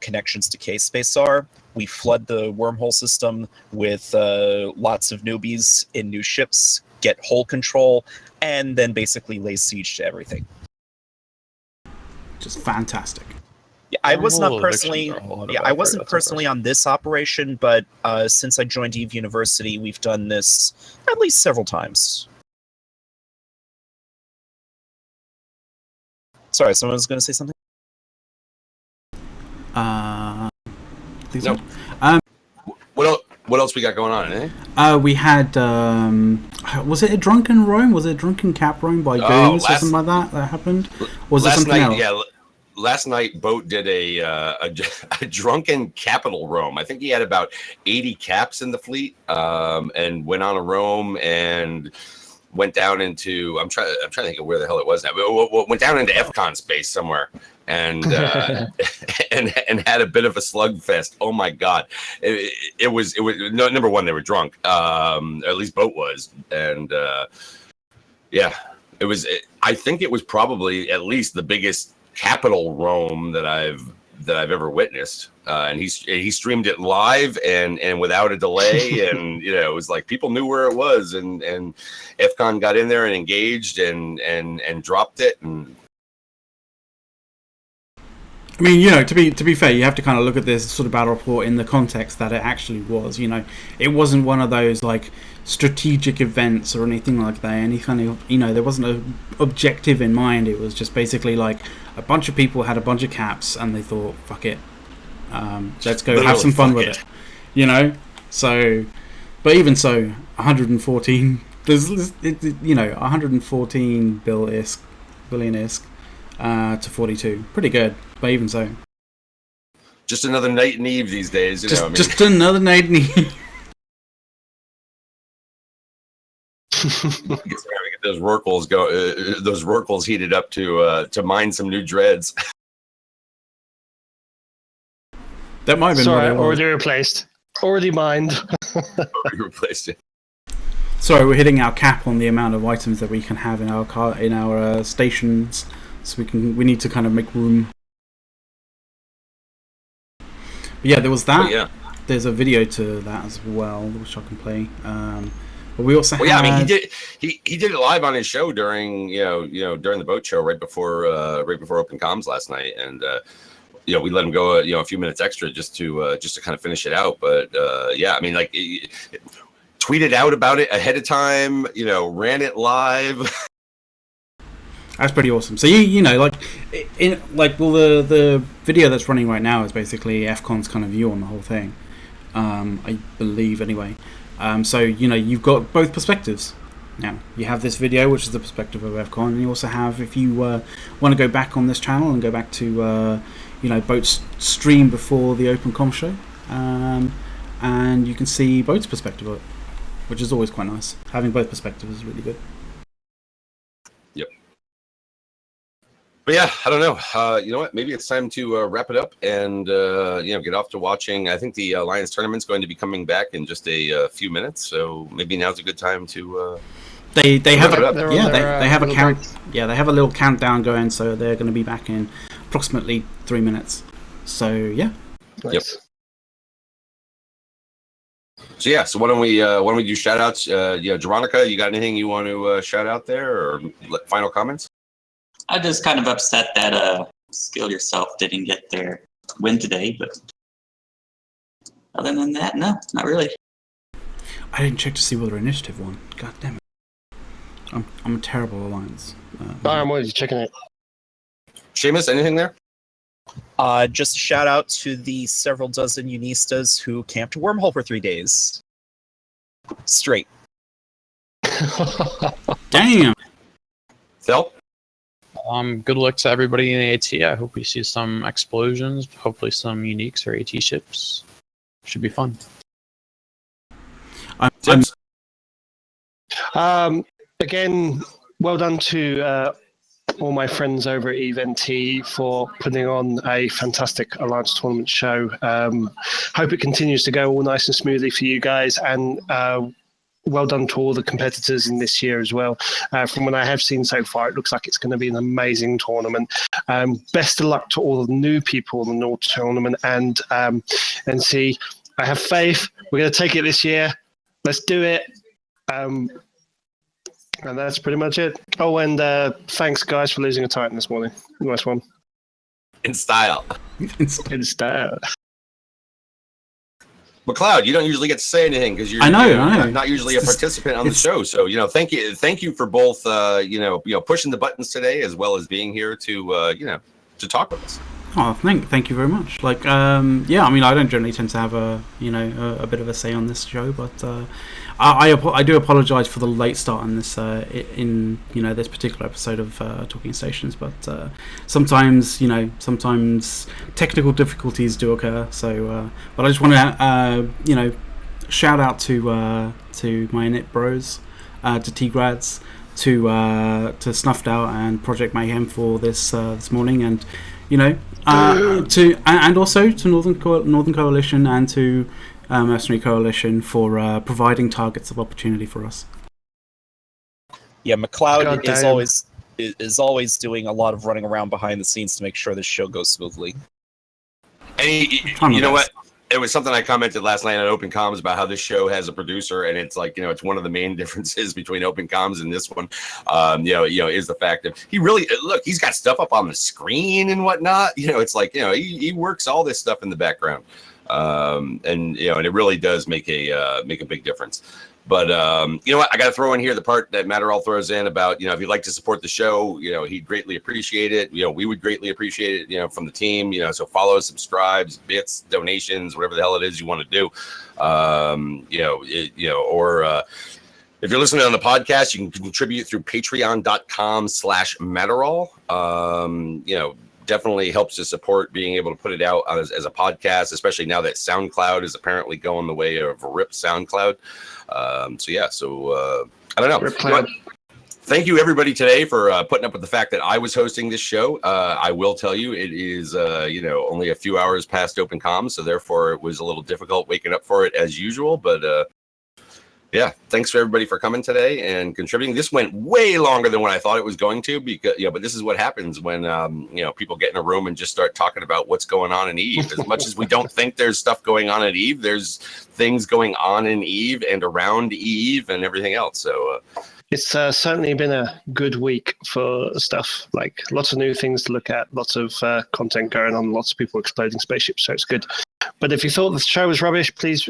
connections to K-Space are. We flood the wormhole system with lots of newbies in new ships, get hull control, and then basically lay siege to everything. Just fantastic. Yeah, I was not personally. Yeah, I wasn't personally on this operation, but since I joined Eve University, we've done this at least several times. Sorry, someone was going to say something? Please nope. What else we got going on, eh? We had, was it a drunken roam? Was it a drunken cap roam by Goons or something like that happened? Or was it something else? Yeah, last night, Boat did a drunken capital roam. I think he had about 80 caps in the fleet, and went on a roam and went down into I'm trying to think of where the hell it was now. Went down into FCON space somewhere and and had a bit of a slugfest. Oh my god, it was no, number one, they were drunk, at least Boat was, and yeah, it was. I think it was probably at least the biggest capital roam that I've ever witnessed. And he streamed it live and without a delay, and it was like people knew where it was, and FCON got in there and engaged and dropped it. And I mean, to be fair, you have to kind of look at this sort of battle report in the context that it actually was. It wasn't one of those like strategic events or anything like that. Any kind of there wasn't an objective in mind. It was just basically like a bunch of people had a bunch of caps and they thought, fuck it. Let's go literally have some fun with it, So, but even so, 114. There's 114 billion-isk to 42. Pretty good, but even so, just another night in Eve these days. Just another night in Eve. Get those Rorquals those Rorquals heated up to mine some new dreads. That might have been already replaced. Already mined. Already replaced it. Sorry, we're hitting our cap on the amount of items that we can have in our stations, so we need to kind of make room. But yeah, there was that. Yeah. There's a video to that as well, which I can play. But we also I mean, he did it live on his show during during the boat show right before Open Comms last night, and we let him go a few minutes extra just to kind of finish it out. But yeah, I mean, like, tweeted out about it ahead of time, ran it live. That's pretty awesome. So the video that's running right now is basically FCON's kind of view on the whole thing. I believe anyway. So you've got both perspectives. Now you have this video, which is the perspective of FCON, and you also have, if you want to go back on this channel and go back to Boat's stream before the Open Com show, and you can see both perspectives of it, which is always quite nice. Having both perspectives is really good. Yep. But yeah, I don't know. You know what? Maybe it's time to wrap it up and get off to watching. I think the Alliance tournament's going to be coming back in just a few minutes, so maybe now's a good time to. They have a they have a count. Yeah, they have a little countdown going, so they're going to be back in approximately 3 minutes. So yeah. Nice. Yep. So yeah, so why don't we do shout outs? Jeronica, you got anything you want to shout out there or final comments? I'm just kind of upset that Skill Yourself didn't get their win today, but other than that, no, not really. I didn't check to see whether Initiative won. God damn it. I'm a terrible Alliance. I'm always checking it. Seamus, anything there? Just a shout out to the several dozen Unistas who camped Wormhole for 3 days. Straight. Damn! Phil? Good luck to everybody in the AT. I hope we see some explosions, hopefully some uniques or AT ships. Should be fun. Again, well done to all my friends over at EVNT for putting on a fantastic Alliance tournament show. Hope it continues to go all nice and smoothly for you guys, and well done to all the competitors in this year as well. From what I have seen so far, it looks like it's going to be an amazing tournament. Best of luck to all the new people in the North tournament, and see, I have faith. We're going to take it this year. Let's do it. And that's pretty much it. Oh, and thanks, guys, for losing a Titan this morning. Nice one. In style. In style. McLeod, you don't usually get to say anything because you're I know. Not usually a participant on the show. So, thank you for both, pushing the buttons today as well as being here to talk with us. Oh, thank you very much. I don't generally tend to have a bit of a say on this show, but I do apologise for the late start on this this particular episode of Talking Stations. But sometimes technical difficulties do occur. So, but I just want to shout out to my Init bros, to T-Grads, to Snuffed Out and Project Mayhem for this morning, and also to Northern Coalition and to Mercenary Coalition for providing targets of opportunity for us. Yeah, McLeod is always doing a lot of running around behind the scenes to make sure this show goes smoothly. And you know what? It was something I commented last night on Open Comms about how this show has a producer, and it's like, it's one of the main differences between Open Comms and this one, is the fact that he's got stuff up on the screen and whatnot. It's like, he works all this stuff in the background. And it really does make a big difference. But you know what? I got to throw in here the part that Matterall throws in about, if you'd like to support the show, he'd greatly appreciate it. We would greatly appreciate it, from the team, so follow, subscribes, bits, donations, whatever the hell it is you want to do. If you're listening on the podcast, you can contribute through patreon.com/Matterall. Definitely helps to support being able to put it out as a podcast, especially now that SoundCloud is apparently going the way of RIP SoundCloud. I don't know. Thank you, everybody, today for putting up with the fact that I was hosting this show. I will tell you, it is, only a few hours past Open Comms, so therefore it was a little difficult waking up for it as usual. But thanks for everybody for coming today and contributing. This went way longer than what I thought it was going to, because but this is what happens when people get in a room and just start talking about what's going on in Eve. As much as we don't think there's stuff going on at Eve, there's things going on in Eve and around Eve and everything else. So it's certainly been a good week for stuff, like lots of new things to look at, lots of content going on, lots of people exploding spaceships, so it's good. But if you thought the show was rubbish, please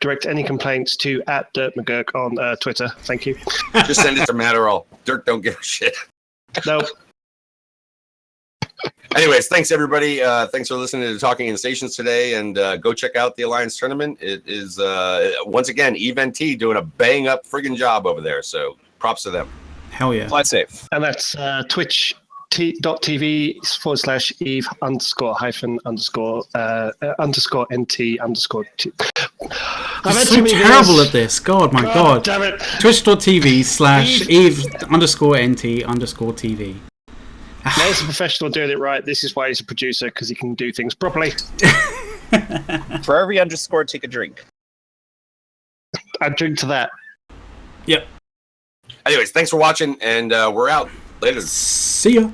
direct any complaints to @DirtMcGurk on Twitter. Thank you. Just send it to Matterall. Dirt don't give a shit. Nope. Anyways, thanks everybody. Thanks for listening to Talking in Stations today, and go check out the Alliance tournament. It is once again EVNT doing a bang up friggin' job over there. So props to them. Hell yeah. Fly safe. And that's twitch.tv/Eve____NT_. I've had so too many terrible viewers. at this. God, my God. Damn it. Twitch.tv/Eve_NT_TV. There's a professional doing it right. This is why he's a producer, because he can do things properly. For every underscore, take a drink. I'd drink to that. Yep. Anyways, thanks for watching, and we're out. Later. See ya.